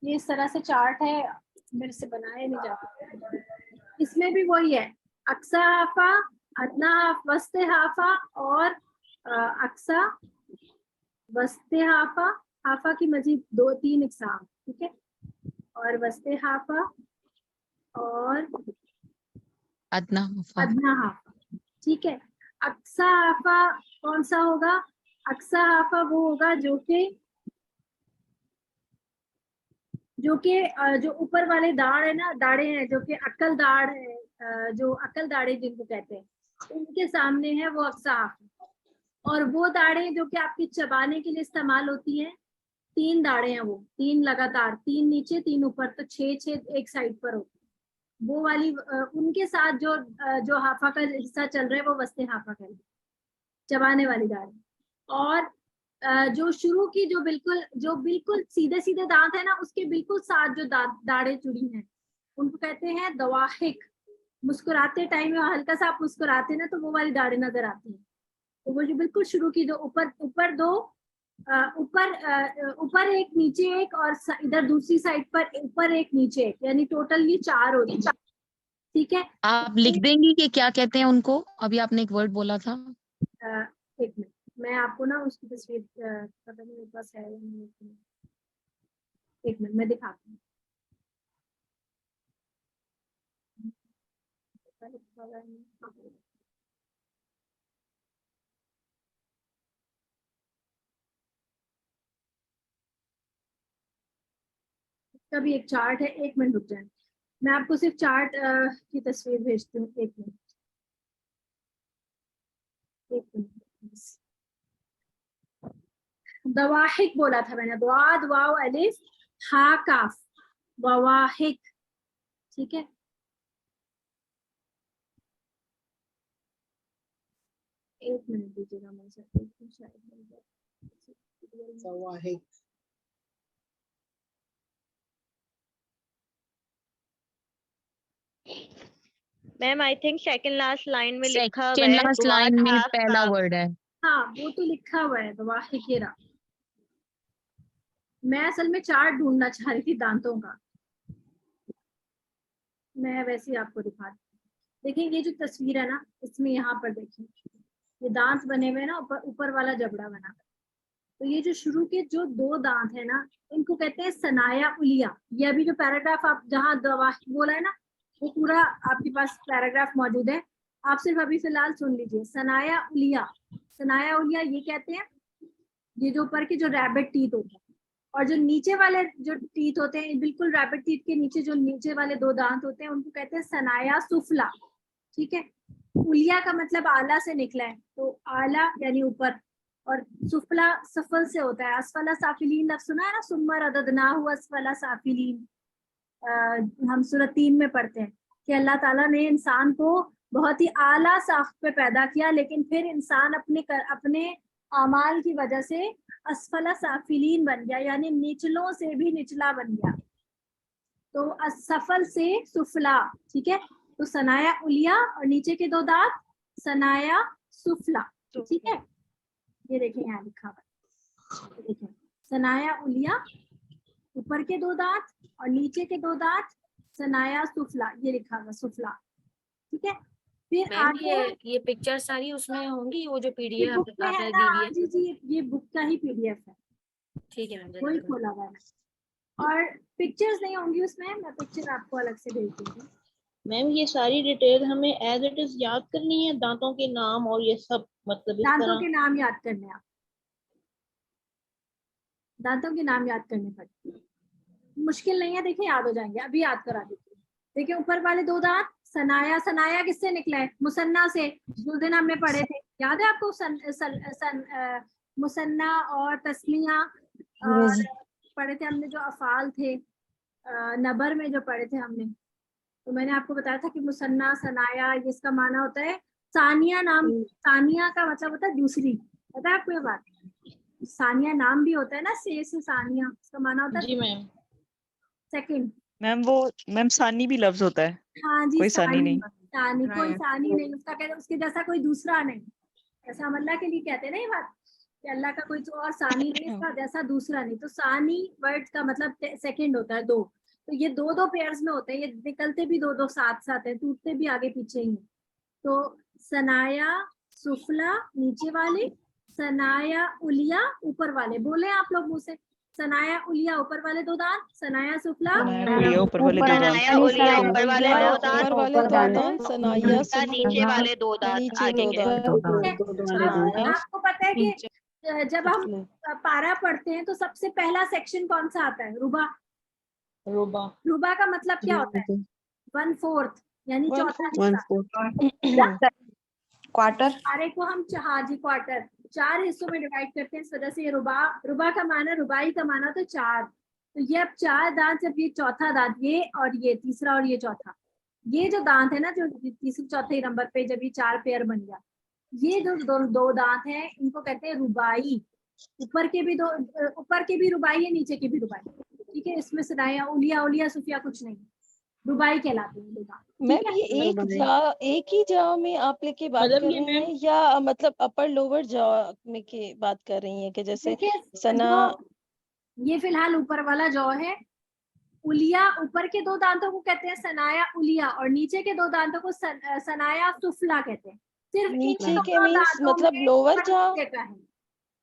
ये इस तरह से चार्ट है, मेरे से बनाया नहीं जाता। इसमें भी वही है, अक्सा हाफा, अदना वस्ते हाफा और अक्सा वस्ते हाफा। हाफा की मजीद दो तीन इकसाम, ठीक है। और वस्ते हाफा और अदना हाफा, ठीक है। अक्सा हाफा कौन सा होगा, अक्सा हाफा वो होगा जो जो ऊपर वाले दाढ़ है ना, दाढ़े हैं जो कि अक्ल दाढ़ है, जो अक्ल दाढ़े जिनको कहते हैं, उनके सामने है वो अक्सा हाफा। और वो दाढ़े जो कि आपके चबाने के लिए इस्तेमाल होती हैं, तीन दाढ़े हैं वो, तीन लगातार, तीन नीचे तीन ऊपर, तो छह एक साइड पर होती है वो वाली। उनके साथ जो हाफा का हिस्सा चल रहा है वो वस्ते हाफा का है, चबाने वाली दाढ़। और जो शुरू की जो बिल्कुल सीधे सीधे दांत है ना, उसके बिल्कुल साथ जो दाढ़ें जुड़ी हैं उनको कहते हैं दवाहिक। मुस्कुराते टाइम हल्का सा आप मुस्कुराते ना तो वो वाली दाढ़ें नजर आती हैं। तो वो जो बिल्कुल शुरू की जो ऊपर दो, ऊपर एक नीचे एक, और इधर दूसरी साइड पर ऊपर एक नीचे एक, यानी टोटल ये चार होती है, ठीक है। आप लिख देंगी कि क्या कहते हैं उनको, अभी आपने एक वर्ड बोला था। एक मिनट, मैं आपको ना उसकी तस्वीर पता नहीं मेरे पास है या नहीं। एक मिनट मैं दिखाती हूँ। इसका भी एक चार्ट है, 1 मिनट रुक जाए, मैं आपको सिर्फ चार्ट की तस्वीर भेजती हूँ, 1 मिनट, 1 मिनट। दवाहिक बोला था मैंने, द्वाद वाव अलिफ हा काफ, दवाहिक, ठीक है। एक मिनट दीजिएगा, मैं शायद दवाहिक। Ma'am I think second last line में लिखा हुआ सेकंड है लास्ट दुआ लाइन में था पहला काफ। वर्ड है। हाँ वो तो लिखा हुआ है दवाहिक, ये रहा। मैं असल में चार्ट ढूंढना चाह रही थी दांतों का, मैं वैसे ही आपको दिखा दी। देखिए ये जो तस्वीर है ना, इसमें यहाँ पर देखिए ये दांत बने हुए ना, ऊपर वाला जबड़ा बना। तो ये जो शुरू के जो 2 दांत है ना, इनको कहते हैं सनाया उलिया। ये अभी जो पैराग्राफ आप जहाँ दवाहिक बोला है ना, वो पूरा आपके पास पैराग्राफ मौजूद है, आप सिर्फ अभी फिलहाल सुन लीजिए। सनाया उलिया, सनाया उलिया ये कहते हैं ये जो ऊपर के जो रैबिट टीथ होते हैं, और जो नीचे वाले जो टीथ होते हैं, बिल्कुल रैबिट टीथ के नीचे जो नीचे वाले 2 दांत होते हैं, उनको कहते हैं सनाया सुफला, ठीक है। उलिया का मतलब आला से निकला है, तो आला यानी ऊपर, और सुफला सफल से होता है। असफला साफिलीन लफ्ज सुना है ना, सुम्मा रददनाहु असफला साफिलीन, हम सूरत 3 में पढ़ते हैं कि अल्लाह ताला ने इंसान को बहुत ही आला साख्त पे पैदा किया, लेकिन फिर इंसान अपने अमाल की वजह से असफला साफिलीन बन गया, यानी निचलों से भी निचला बन गया। तो असफल से सुफला, ठीक है। तो सनाया उलिया और नीचे के 2 दांत सनाया सुफला, ठीक है। ये देखें यहाँ लिखा हुआ है, देखें सनाया उलिया, ऊपर के 2 दांत और नीचे के 2 दांत सनाया सुफला, ये लिखा हुआ सुफला, ठीक है। फिर मैम आगे ये पिक्चर सारी उसमें होंगी, वो जो ये पीडीएफ बुक में है आपने ना, दी हाँ है। जी जी, ये बुक का ही पीडीएफ है, ठीक है मैम, वही जल्दी खोला हुआ है। और पिक्चर्स नहीं होंगी उसमें, मैं पिक्चर आपको अलग से भेज दूंगी। मैम ये सारी डिटेल हमें एज इट इज याद करनी है, दांतों के नाम और ये सब, मतलब इस दांतों तरह। के नाम याद करने, आप दांतों के नाम याद करने पड़ते हैं, मुश्किल नहीं है, देखिए याद हो जाएंगे, अभी याद करा देती हूँ। देखिए ऊपर वाले 2 दांत सनाया, सनाया किससे निकला है? मुसन्ना से, जो दिन हमने पढ़े थे, याद है आपको? मुसन्ना और तस्निया और पढ़े थे हमने, जो अफाल थे नबर में जो पढ़े थे हमने। तो मैंने आपको बताया था कि मुसन्ना सनाया, इसका माना होता है सानिया नाम, सानिया का मतलब होता है दूसरी, पता है आपको ये बात? सानिया नाम भी होता है ना, से सानिया, इसका माना होता है जी मैम। सेकंड। मैम वो मैम सानी भी लफ्ज होता है, हाँ जी, कोई सानी नहीं। सानी, कोई सानी नहीं, उसका कहते हैं उसके जैसा कोई दूसरा नहीं। ऐसा हम अल्लाह के लिए कहते हैं ना ये बात, कि अल्लाह का कोई तो और सानी नहीं, इसका जैसा दूसरा नहीं। तो सानी वर्ड का मतलब सेकंड होता है, 2। तो ये 2 पेयर्स में होते हैं, ये निकलते भी 2 साथ साथ है, टूटते भी आगे पीछे ही। तो सनाया सुफला नीचे वाले, सनाया उलिया ऊपर वाले। बोले आप लोग मुंह से, सनाया उलिया ऊपर वाले 2 दांत, सनाया सुफला उलिया ऊपर वाले 2 दांत। सनाया उलिया ऊपर वाले 2 दांत, ऊपर वाले 2 दांत, सनाया का नीचे वाले 2 दांत नीचे आगे 2 के। दांत। आपको पता है कि जब हम पारा पढ़ते हैं तो सबसे पहला सेक्शन कौन सा आता है? रुबा। रुबा। रुबा का मतलब क्या होता है? 1/4, यानी चौथा हिस्सा। क्वार्टर। पारे को हम हाँ जी क्वार्टर, 4 हिस्सों में डिवाइड करते हैं, इस वजह से ये रुबा। रुबा का माना, रुबाई का माना तो 4। तो ये अब 4 दांत, जब ये चौथा दांत, ये और ये तीसरा और ये चौथा, ये जो दांत है ना, जो तीसरे चौथे नंबर पे जब ये 4 पेयर बन गया, ये जो 2 दांत हैं, इनको कहते हैं रुबाई। ऊपर के भी 2, ऊपर के भी रुबाई है, नीचे के भी रुबाई, ठीक है। इसमें सनाया उलिया, उलिया सुफिया कुछ नहीं, रुबाई कहलाते हैं 2 दांत। मैम ये एक ही जॉ में आप लेके बात मतलब कर ये रही हैं, या मतलब अपर लोअर जॉ में के बात कर रही हैं, कि जैसे सना? ये फिलहाल ऊपर वाला जॉ है। उलिया, ऊपर के 2 दांतों को कहते हैं सनाया उलिया, और नीचे के 2 दांतों को सनाया सुफला कहते हैं। सिर्फ नीचे के मीन्स मतलब लोअर जॉ,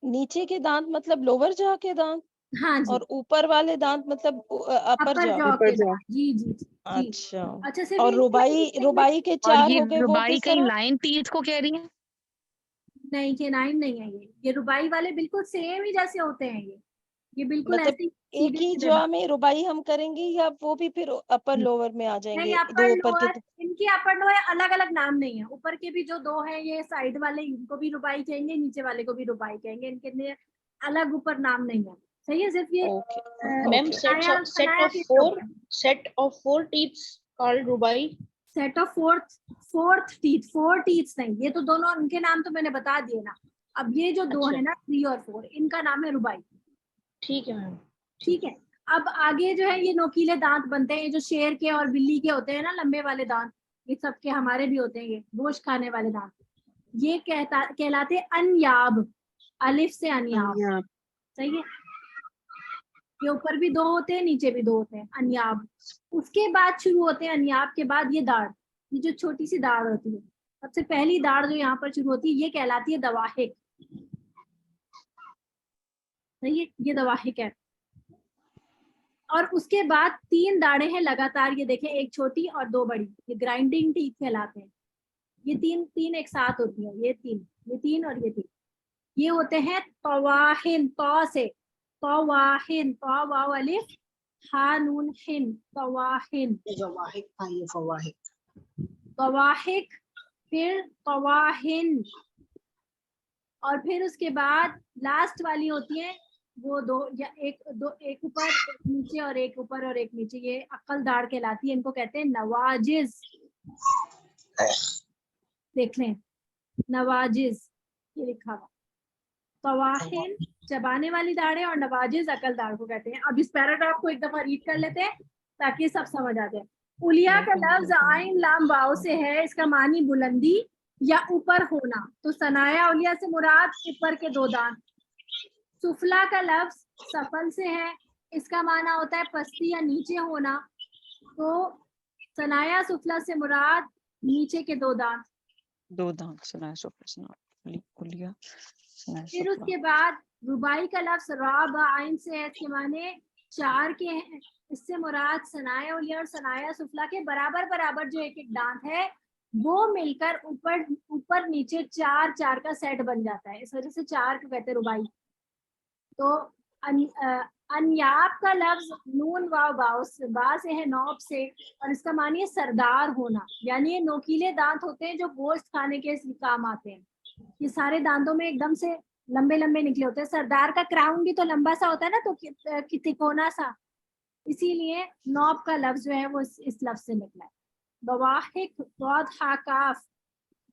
नीचे के दांत मतलब लोअर जॉ के दांत, हाँ जी, और ऊपर वाले दांत मतलब अपर जॉ। के दांत। जी जी जी। अच्छा। अच्छा, सिर्फ और रुबाई के 4 हो गए, वो रुबाई किस कहीं तरह? लाइन टीथ को कह रही है? नहीं, केनाइन नहीं है ये रुबाई वाले बिल्कुल सेम ही जैसे होते हैं ये। ये बिल्कुल मतलब ऐसे ही एक सीधे ही सीधे जॉ में रुबाई हम करेंगे या वो भी फिर अपर लोअर में आ नहीं, जाएंगे? अपर दो ऊपर के लोअर, इनकी अपर लोअर अलग अलग नाम नहीं है। ऊपर के भी जो दो हैं ये साइड वाले, इनको भी रुबाई कहेंगे, नीचे वाले को भी रुबाई कहेंगे, इनके लिए अलग ऊपर नाम नहीं है। सही है, सिर्फ ये okay ma'am okay set Sanaya of के four ऊपर। set of four teeth called rubai. Set of fourth teeth नहीं, ये तो दोनों उनके नाम तो मैंने बता दिए ना। अब ये जो दो अच्छा। है ना 3 और 4, इनका नाम है रुबाई। ठीक है मैम। ठीक है, अब आगे जो है ये नोकीले दांत बनते हैं, ये जो शेर के और बिल्ली के होते हैं ना लंबे वाले दांत, ये सबके हमारे भी होते हैं, ये गोश्त खाने वाले दांत, ये कहलाते अनयाब, अलिफ से अनयाब। सही है, ये ऊपर भी दो होते हैं, नीचे भी दो होते हैं, अनयाब। उसके बाद शुरू होते हैं अनयाब के बाद ये दाढ़, ये जो छोटी सी दाढ़ होती है, सबसे पहली दाढ़ जो यहाँ पर शुरू होती है ये कहलाती है दवाहिक। सही है, ये दवाहिक है। और उसके बाद 3 दाढ़ें हैं लगातार, ये देखें, एक छोटी और 2 बड़ी, ये ग्राइंडिंग टीथ कहलाते हैं। ये तीन एक साथ होती है, ये तीन और ये 3, ये होते हैं तवाहिन, तौ से तवाहिन, तौ वाव अलिफ हा नून हिन, तवाहिन। तवाहिक, फिर तवाहिन, और फिर उसके बाद लास्ट वाली होती है वो एक ऊपर एक नीचे और एक ऊपर और एक नीचे, ये अक्ल दाढ़ कहलाती है, इनको कहते हैं नवाजिज। देख लें, नवाजिज ये लिखा हुआ, तवाहिन चबाने वाली दाढ़ें और नवाजिज अकल दाढ़ को कहते हैं। अब इस पैराग्राफ को एक दफा रीड कर लेते हैं ताकि सब समझ आ जाए। उलिया का लफ्ज आइन लाम वाव से है, इसका मानी बुलंदी या ऊपर होना, तो सनाया उलिया से मुराद ऊपर के 2 दांत। सुफला का लफ्ज सफल से है, इसका माना होता है पस्ती या नीचे होना, तो सनाया सुफला से मुराद नीचे के 2 दांत। 2 दांत, सनाया सुफला, सनाया उलिया, सनाया फिर सुफला। उसके बाद रुबाई का लफ्ज रा ब आइन से है, इसके माने 4 के हैं, इससे मुराद सनाया उलिया और सनाया सुफला के बराबर बराबर जो एक एक दांत है वो मिलकर ऊपर नीचे 4 का सेट बन जाता है, इस वजह से 4 को कहते हैं रुबाई। तो अनयाब का लफ्ज नून वाव बा से है, नौब से, और इसका मानिए सरदार होना, यानी ये नोकीले दांत होते हैं जो गोश्त खाने के काम आते हैं। ये सारे दांतों में एकदम से लंबे लंबे निकले होते हैं। सरदार का क्राउन भी तो लंबा सा होता है ना, तो तिकोना सा, इसीलिए नौब का लफ्ज जो है वो इस लफ्ज से निकला है। दवाहिक, काफ,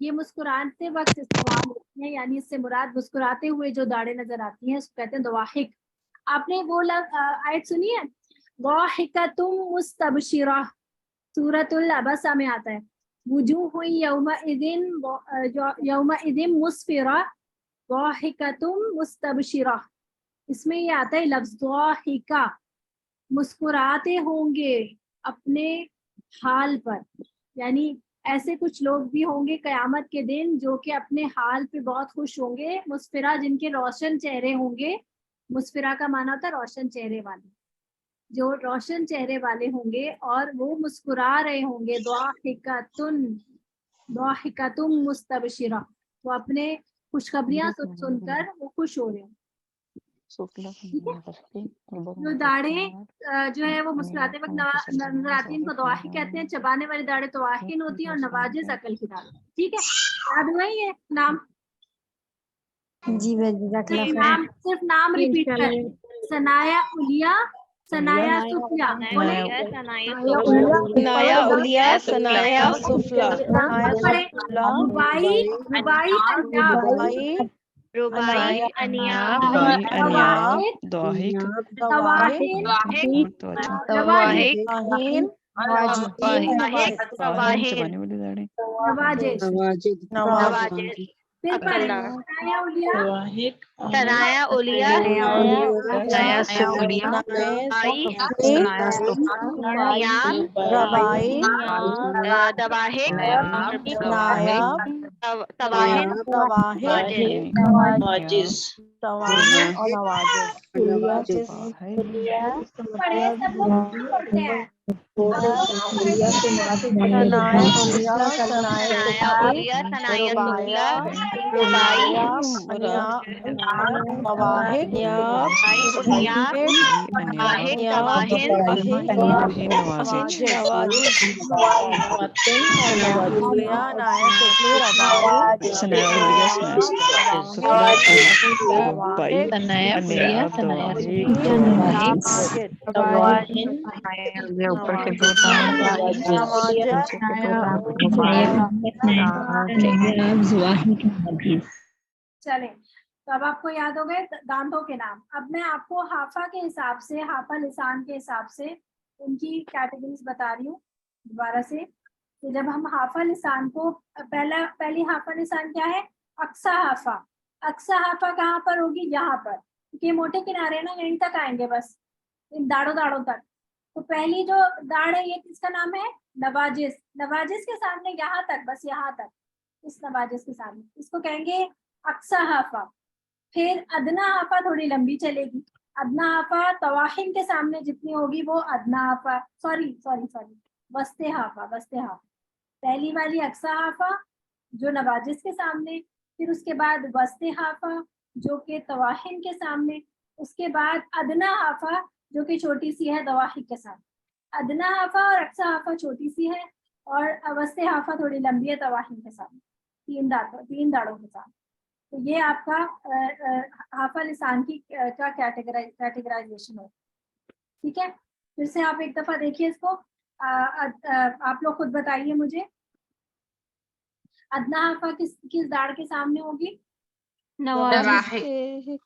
ये मुस्कुराते वक्त इस्तेमाल होती है, यानी इससे मुराद मुस्कुराते हुए जो दाढ़ें नजर आती हैं उसको कहते हैं दवाहिक। आपने वो आयत सुनी है, दाहिकतुम मुस्तबशिरा, सूरतुल अबसा में आता है, वुजूह यौमइदिन मुस्फिरा दाहिकतुम मुस्तबशिरा, इसमें ये आता है लफ्ज दाहिका, मुस्कुराते होंगे अपने हाल पर, यानी ऐसे कुछ लोग भी होंगे कयामत के दिन जो कि अपने हाल पे बहुत खुश होंगे। मुस्फिरा, जिनके रोशन चेहरे होंगे, मुस्फिरा का माना होता है रोशन चेहरे वाले, जो रोशन चेहरे वाले होंगे और वो मुस्कुरा रहे होंगे। दाहिकतुम मुस्तबशिरा, वो अपने खुशखबरियां सुनकर वो खुश हो रहे हैं। जो दाढ़ें जो है वो मुस्कुराते वक्त नजर आती है, इनको दवाही कहते हैं। चबाने वाली दाढ़ें तवाहिन होती है और नवाजिज अकल की दाढ़। ठीक है, याद हुआ ये नाम? जी सिर्फ नाम रिपीट कर, सनाया उलिया, सनाया सुफला, बोले सनाया उलिया, सनाया सुफला, रुबाई, रुबाई अनयाब, रुबाई अनियाब, दाहिक, तवाहिन, तवाहिक, चबाने वाली दाढ़ें, नवाजिज। फिर सनाया उलिया, सनाया उलिया, सनाया सुफला, दवाहिक, तवाहिन, नवाजिज। पढ़े सब लोग क्या पढ़ते हैं? उलिया से मुराद सनाए उलिया सनाए सनाया सुफली उलिया सनाया रुबाया सुफला रुबाई अनिया मवाहिब नियाब नियाब वाहिद तवाहिन वाहिद नवाजिज नवाजिज मुअत्तिन और नवाजिज उलिया नाए सुफली रबाई सनाया उलिया सनाया सुफला रुबाई नियाब दवाही नवाजिद नवाहिन नवाजिद नवाजिज चले, तो अब आपको याद हो गए दांतों के नाम। अब मैं आपको हाफा के हिसाब से, हाफा लिसान के हिसाब से उनकी कैटेगरीज बता रही हूँ दोबारा से। तो जब हम हाफा लिसान को, पहली हाफा लिसान क्या है? अक्सा हाफा। अक्सा हाफा कहाँ पर होगी? यहाँ पर, क्योंकि मोटे किनारे ना यहीं तक आएंगे, बस इन दाढ़ों तक। तो पहली जो दाढ़ है, ये किसका नाम है? नवाजिस। नवाजिस के सामने यहाँ तक, बस यहाँ तक, इस नवाजिस के सामने, इसको कहेंगे अक्सा हाफा। फिर अदना हाफा थोड़ी लंबी चलेगी। अदना हाफा तवाहिन के सामने जितनी होगी वो अदना हाफा, सॉरी वस्ते हाफा, पहली वाली अक्सा हाफा जो नवाजिस के सामने, फिर उसके बाद वस्ते हाफा जो कि तवाहिन के सामने, उसके बाद अदना हाफा जो कि छोटी सी है तवाहिन के सामने। अदना हाफा और अक्सा हाफा छोटी सी है और वस्ते हाफा थोड़ी लंबी है तवाहिन के सामने, तीन दाढ़ों के साथ। तो ये आपका हाफा लिसान की का कैटेगराइजेशन है। ठीक है, फिर से आप एक दफा देखिए इसको। आप लोग खुद बताइए मुझे, अदना हाफा किस दाढ़ के सामने होगी? नवाजिज।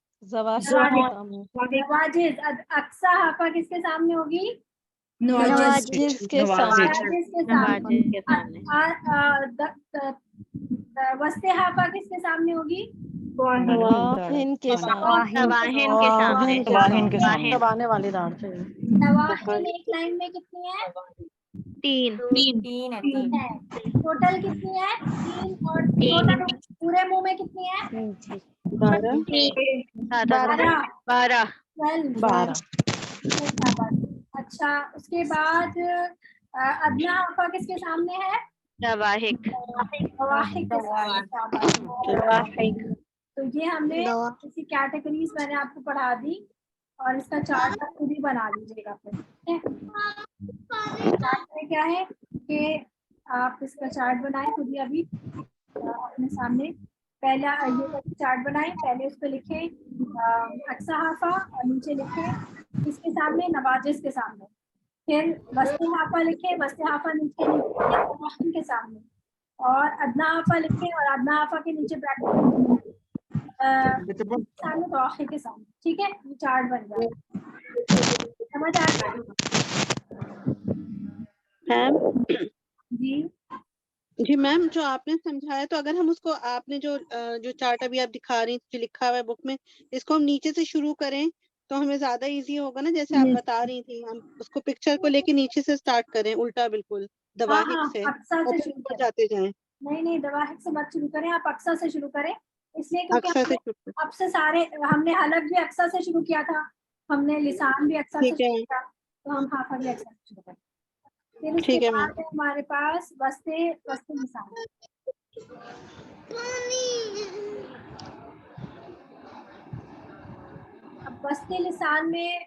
अक्सा हाफा किसके सामने होगी? नवाजिज के सामने नवाजिज के सामने। वस्ते हाफा किसके सामने होगी? तवाहिन के सामने तवाहिन के सामने तवाहिन दबाने वाली दाढ़ से नवाहिन एक लाइन में कितनी है? तीन तीन है। टोटल कितनी है? तीन। और टोटल पूरे मुंह में कितनी है? 12 12 अच्छा, उसके बाद अदना हाफा किसके सामने है? तवाहिक तवाहिक के सामने। तो ये हमने किसी कैटेगरीज मैंने आपको पढ़ा दी, और इसका चार्ट आप खुद ही बना लीजिएगा फिर। ठीक है, चार्ट में क्या है कि आप इसका चार्ट बनाए खुद ही अभी अपने सामने। पहला ये चार्ट बनाए, पहले उस पर लिखे अक्सा हाफा और नीचे लिखे इसके सामने नवाजिस के सामने। फिर वस्ते हाफा लिखे, वस्ते हाफा नीचे लिखे के सामने, और अदना हाफा लिखे और अदना हाफा के नीचे ब्रैकेट सामने तवाखी के सामने। ठीक है, ये चार्ट बन जाए। समझ आ गया? जी जी मैम, जो आपने समझाया, तो अगर हम उसको, आपने जो चार्ट अभी आप दिखा रही थी, जो लिखा हुआ है बुक में, इसको हम नीचे से शुरू करें तो हमें ज्यादा इजी होगा ना। जैसे आप बता रही थी, हम उसको पिक्चर को लेके नीचे से स्टार्ट करें, उल्टा बिल्कुल दवाहिक से, अक्सा और से फिर शुरू ऊपर करें। जाते जाएं। नहीं दवाहिक से मत शुरू करें, आप अक्सा से शुरू करें। इसलिए क्योंकि अक्सा से हमने शुरू। अब से सारे, हमने हलक भी अक्सा से शुरू किया था, हमने लिसान भी अक्सा से ठीक है, शुरू किया, तो हम हाफा भी अक्सा से शुरू करें। फिर उसके ठीक है बाद मैम। है हमारे पास वस्ते लिसान। अब वस्ते लिसान में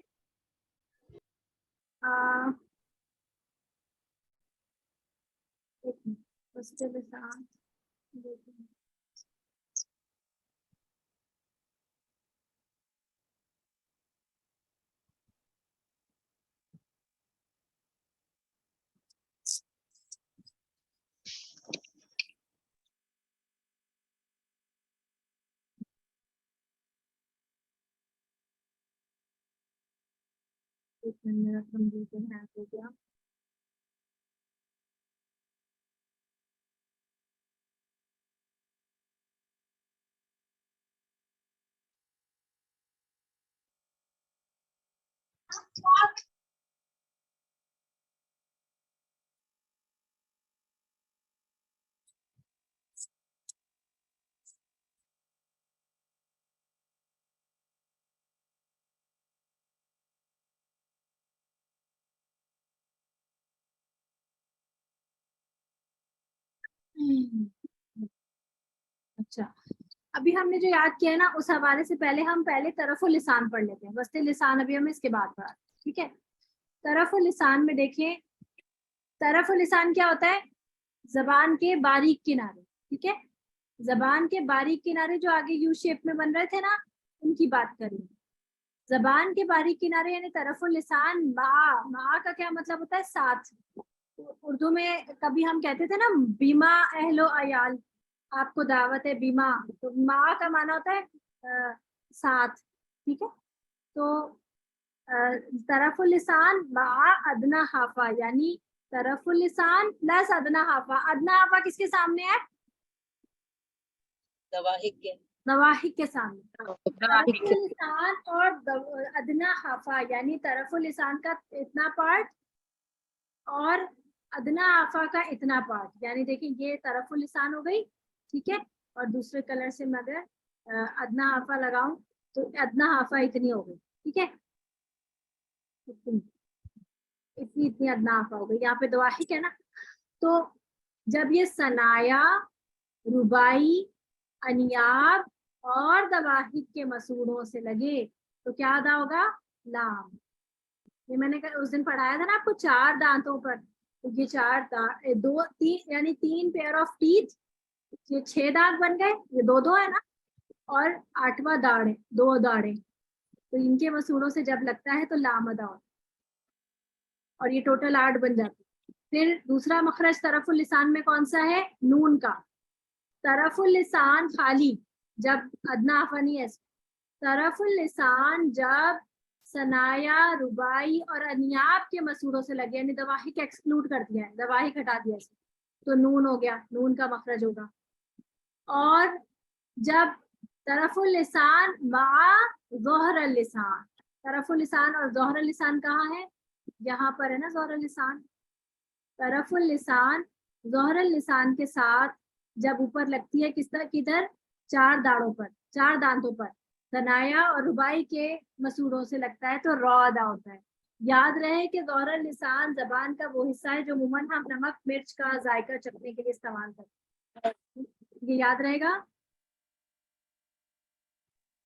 वस्ते लिसान मेरा कंप्यूटर हैक हो गया। अच्छा, अभी हमने जो याद किया है ना, उस हवाले से पहले हम तरफ़ुल लिसान पढ़ लेते हैं। वस्ते लिसान अभी हम इसके बाद पढ़ा, ठीक है। तरफ़ुल लिसान में देखिए, तरफ़ुल लिसान क्या होता है? जबान के बारीक किनारे, ठीक है। जबान के बारीक किनारे जो आगे यू शेप में बन रहे थे ना, उनकी बात करेंगे। जबान के बारीक किनारे यानी तरफ़ुल लिसान, मा का क्या मतलब होता है? साथ। उर्दू में कभी हम कहते थे ना, बीमा अहलो अयाल, आपको दावत है बीमा, तो मा का माना होता है साथ, ठीक है। तो तरफ़ुल लिसान मा अदना हाफा, यानी तरफ़ुल लिसान प्लस अदना हाफा। अदना हाफा किसके सामने है? दवाहिक के सामने। तरफ़ुल लिसान और अदना हाफा यानी तरफ़ुल लिसान का इतना पार्ट और अदना हाफा का इतना पार्ट, यानी देखिए ये तरफ़ुल लिसान हो गई, ठीक है। और दूसरे कलर से मैं अगर अदना हाफा लगाऊं तो अदना हाफा इतनी हो गई, ठीक है। इतनी अदना हाफा हो गई। यहाँ पे दवाहिक है ना, तो जब ये सनाया, रुबाई, अनियाब और दवाहिक के मसूड़ों से लगे तो क्या अदा होगा? लाम। ये मैंने उस दिन पढ़ाया था ना आपको, 4 दांतों पर, तो ये 4 दांत, 2 3 यानी 3 पेयर ऑफ टीथ, ये 6 दांत बन गए, ये 2 है ना, और 8वां दाढ़ है, 2 दाढ़े, तो इनके मसूड़ों से जब लगता है तो लाम अदा होता है, और ये टोटल 8 बन जाते हैं। फिर दूसरा मखरज तरफ़ुल लिसान में कौन सा है? नून का। तरफ़ुल लिसान खाली जब अदना हाफा नहीं है, तरफ़ुल लिसान जब सनाया, रुबाई और अनियाब के मसूड़ों से लगे, यानी दवाहिक एक्सक्लूड कर दिया है, दवाहिक हटा दिया है, तो नून हो गया, नून का मखरज होगा। और जब तरफ़ुल लिसान मा ज़ोहर लिसान, तरफ़ुल लिसान और ज़ोहर लिसान कहाँ है? यहाँ पर है ना ज़ोहर लिसान। तरफ़ुल लिसान ज़ोहर लिसान के साथ जब ऊपर लगती है, किस तरह, किधर? 4 दाढ़ों पर, 4 दांतों पर, सनाया और रुबाई के मसूड़ों से लगता है तो रॉ अदा होता है। याद रहे कि ज़ोहर लिसान जबान का वो हिस्सा है जो अमूमन हम नमक मिर्च का जायका चखने के लिए इस्तेमाल करते हैं। ये याद रहेगा?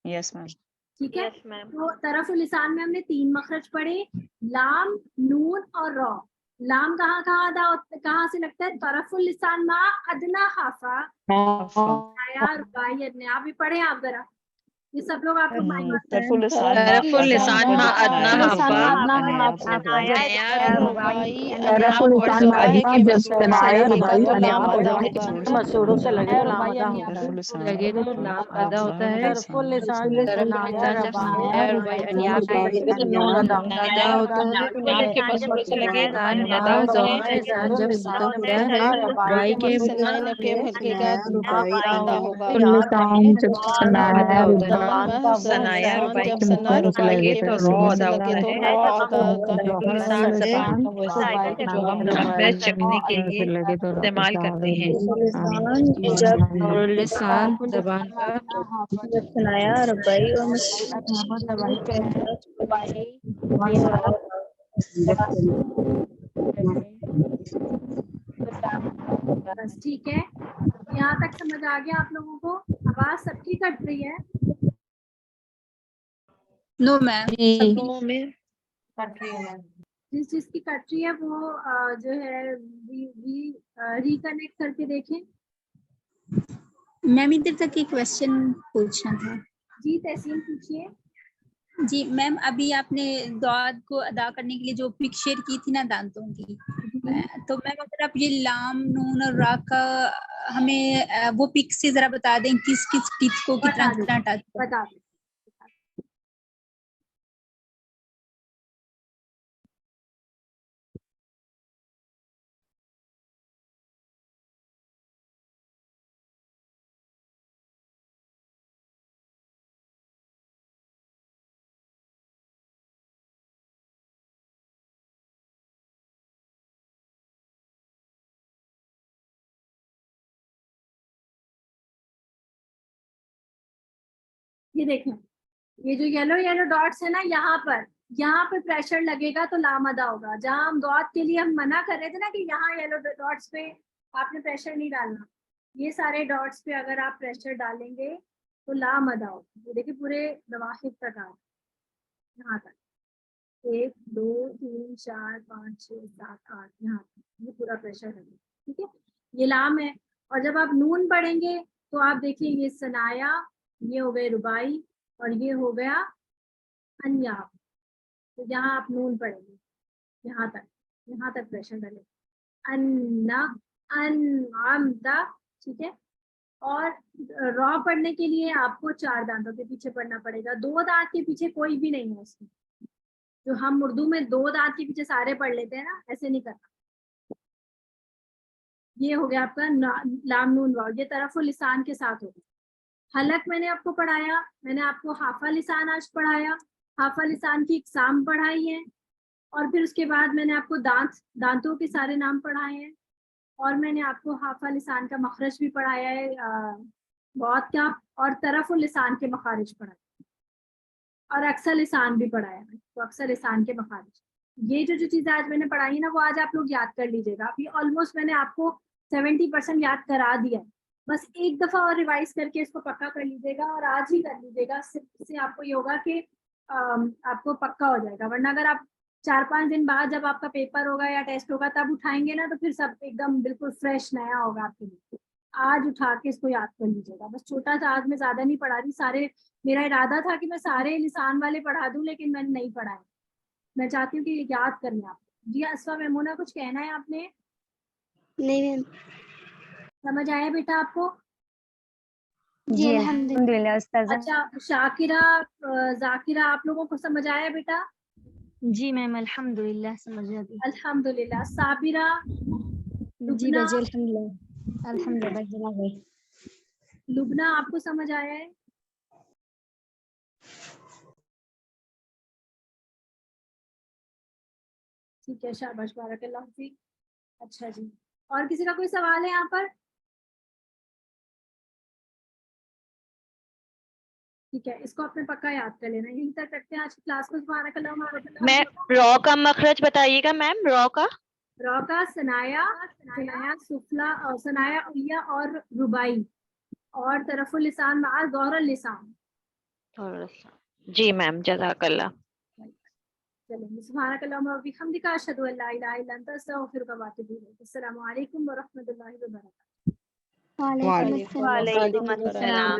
Yes ma'am. ठीक है। Yes ma'am. तो तरफ़ुल लिसान में हमने 3 मखरज पढ़े, लाम, नून और रॉ। लाम कहाँ से लगता है? तरफ़ुल लिसान मा अदना हाफा, सनाया, रुबाई, अनियाब भी पढ़े आप जरा, ये सब लोग आपको तरफ़ुल लिसान तरफ़ुल लिसान मा अदना हाफा, तरफ़ुल लिसान मा जब सनाया, रुबाई, अनियाब और दवाहिक के मसूड़ों से लगे तो लाम अदा होता है। लगे तो लाम अदा होता है। तरफ़ुल लिसान जब सनाया, रुबाई, अनियाब के लगे तो नून अदा होता है। अदा होता है। आपके मसूड़ों से लगे अदा होता है। जब सनाया, रुबाई के सनाया के लगेगा अदा होगा। लिसान जब सनाया, सनाया, रुबाई जब के सना मसूड़ों से लगे तो रॉ अदा होता लगे तो है। रॉ अदा होता है। लिसान जबान का वो हिस्सा है जो हम नमक मिर्च चखने के लिए इस्तेमाल करते हैं। और लिसान जबान का सनाया, रुबाई और बस ठीक है, यहाँ तक समझ आ गया आप लोगों को? आवाज सबकी कट रही है? No ma'am. जिस जिसकी कट रही है वो जो है रिकनेक्ट करके देखें। मैम इधर तक एक क्वेश्चन पूछना था। जी तहसीन पूछिए। जी मैम, अभी आपने दाद को अदा करने के लिए जो पिक शेयर की थी ना दांतों की, तो मैम अगर आप ये लाम, नून और रा का हमें वो पिक से जरा बता दें किस किस टीथ को कितना कितना टच बता दें। ये देखें, ये जो येलो येलो डॉट्स है ना, यहाँ पे प्रेशर लगेगा तो लाम अदा होगा। जहाँ हम दाद के लिए हम मना कर रहे थे ना कि यहाँ येलो डॉट्स पे आपने प्रेशर नहीं डालना। ये सारे डॉट्स पे अगर आप प्रेशर डालेंगे तो ला मदा होगा। ये देखिए पूरे दवाहिब तक आ यहाँ तक 1 2 3 4 5 6 7 8 यहाँ तक ये पूरा प्रेशर है। ठीक है, ये लाम है। और जब आप नून पढ़ेंगे तो आप देखिए ये सनाया, ये हो गए रुबाई और ये हो गया अन्याब। तो यहाँ आप नून पढ़ेंगे यहाँ तक प्रेशर डालेंगे अन्ना अनअमता। ठीक है, और रॉ पढ़ने के लिए आपको 4 दांतों के पीछे पढ़ना पड़ेगा। 2 दांत के पीछे कोई भी नहीं है इसमें। जो हम उर्दू में 2 दांत के पीछे सारे पढ़ लेते हैं ना, ऐसे नहीं करना। ये हो गया आपका लाम नून वाव, ये तरफ़ुल लिसान के साथ होगा। हलक मैंने आपको पढ़ाया, मैंने आपको हाफा लिसान आज पढ़ाया, हाफा लिसान की इकसाम पढ़ाई है, और फिर उसके बाद मैंने आपको दांतों के सारे नाम पढ़ाए हैं, और मैंने आपको हाफा लिसान का मखरज भी पढ़ाया है बहुत का, और तरफ़ुल लिसान के मखारिज पढ़ाए, और अक्सर लिसान भी पढ़ाया है। तो अक्सर लिसान के मखारिज, ये जो चीज़ें आज मैंने पढ़ाई है ना, वो आज आप लोग याद कर लीजिएगा। अभी ऑलमोस्ट मैंने आपको 70% याद करा दिया है। बस एक दफ़ा और रिवाइज करके इसको पक्का कर लीजिएगा, और आज ही कर लीजिएगा। इससे आपको ये होगा कि आपको पक्का हो जाएगा। वरना अगर आप 4-5 दिन बाद जब आपका पेपर होगा या टेस्ट होगा तब उठाएंगे ना, तो फिर सब एकदम बिल्कुल फ्रेश नया होगा आपके लिए। आज उठा के इसको याद कर लीजिएगा। बस छोटा सा, आज मैं ज्यादा नहीं पढ़ा रही सारे। मेरा इरादा था कि मैं सारे लिसान वाले पढ़ा दूं, लेकिन मैंने नहीं पढ़ाए। मैं चाहती हूँ कि याद करने आप। जी असफा मेमूना, कुछ कहना है आपने? नहीं समझ आया बेटा आपको? जी अल्हम्दुलिल्लाह उस्ताज़ा। अच्छा शाकिरा, जाकिरा, आप लोगों को समझ आया बेटा? जी मैम अल्हम्दुलिल्लाह समझ आ गई। अल्हम्दुलिल्लाह। साबिरा, जी बाजी अल्हम्दुलिल्लाह अल्हम्दुलिल्लाह। लुबना, आपको समझ आया है? ठीक है, शाबाश, बारकल्लाह फीक। अच्छा जी, और किसी का कोई सवाल है यहाँ पर? ठीक है, इसको अपने पक्का याद कर लेना। यहीं तक रखते हैं आज की क्लास को। मैं रॉ का मखरज बताइएगा मैम। रॉ का सनाया, सुफला और सनाया उलिया और रुबाई, और तरफ़ुल लिसान मा ज़ोहरुल लिसान। जी मैम, जज़ाकल्लाह। चलिए, सुब्हानकल्लाहुम्मा व बिहम्दिका अशहदु अल्ला इलाहा इल्ला अन्ता अस्तगफिरुका व अतूबु इलैक। अस्सलामु अलैकुम व रहमतुल्लाहि व बरकातुहू। वालेकुम अस्सलाम।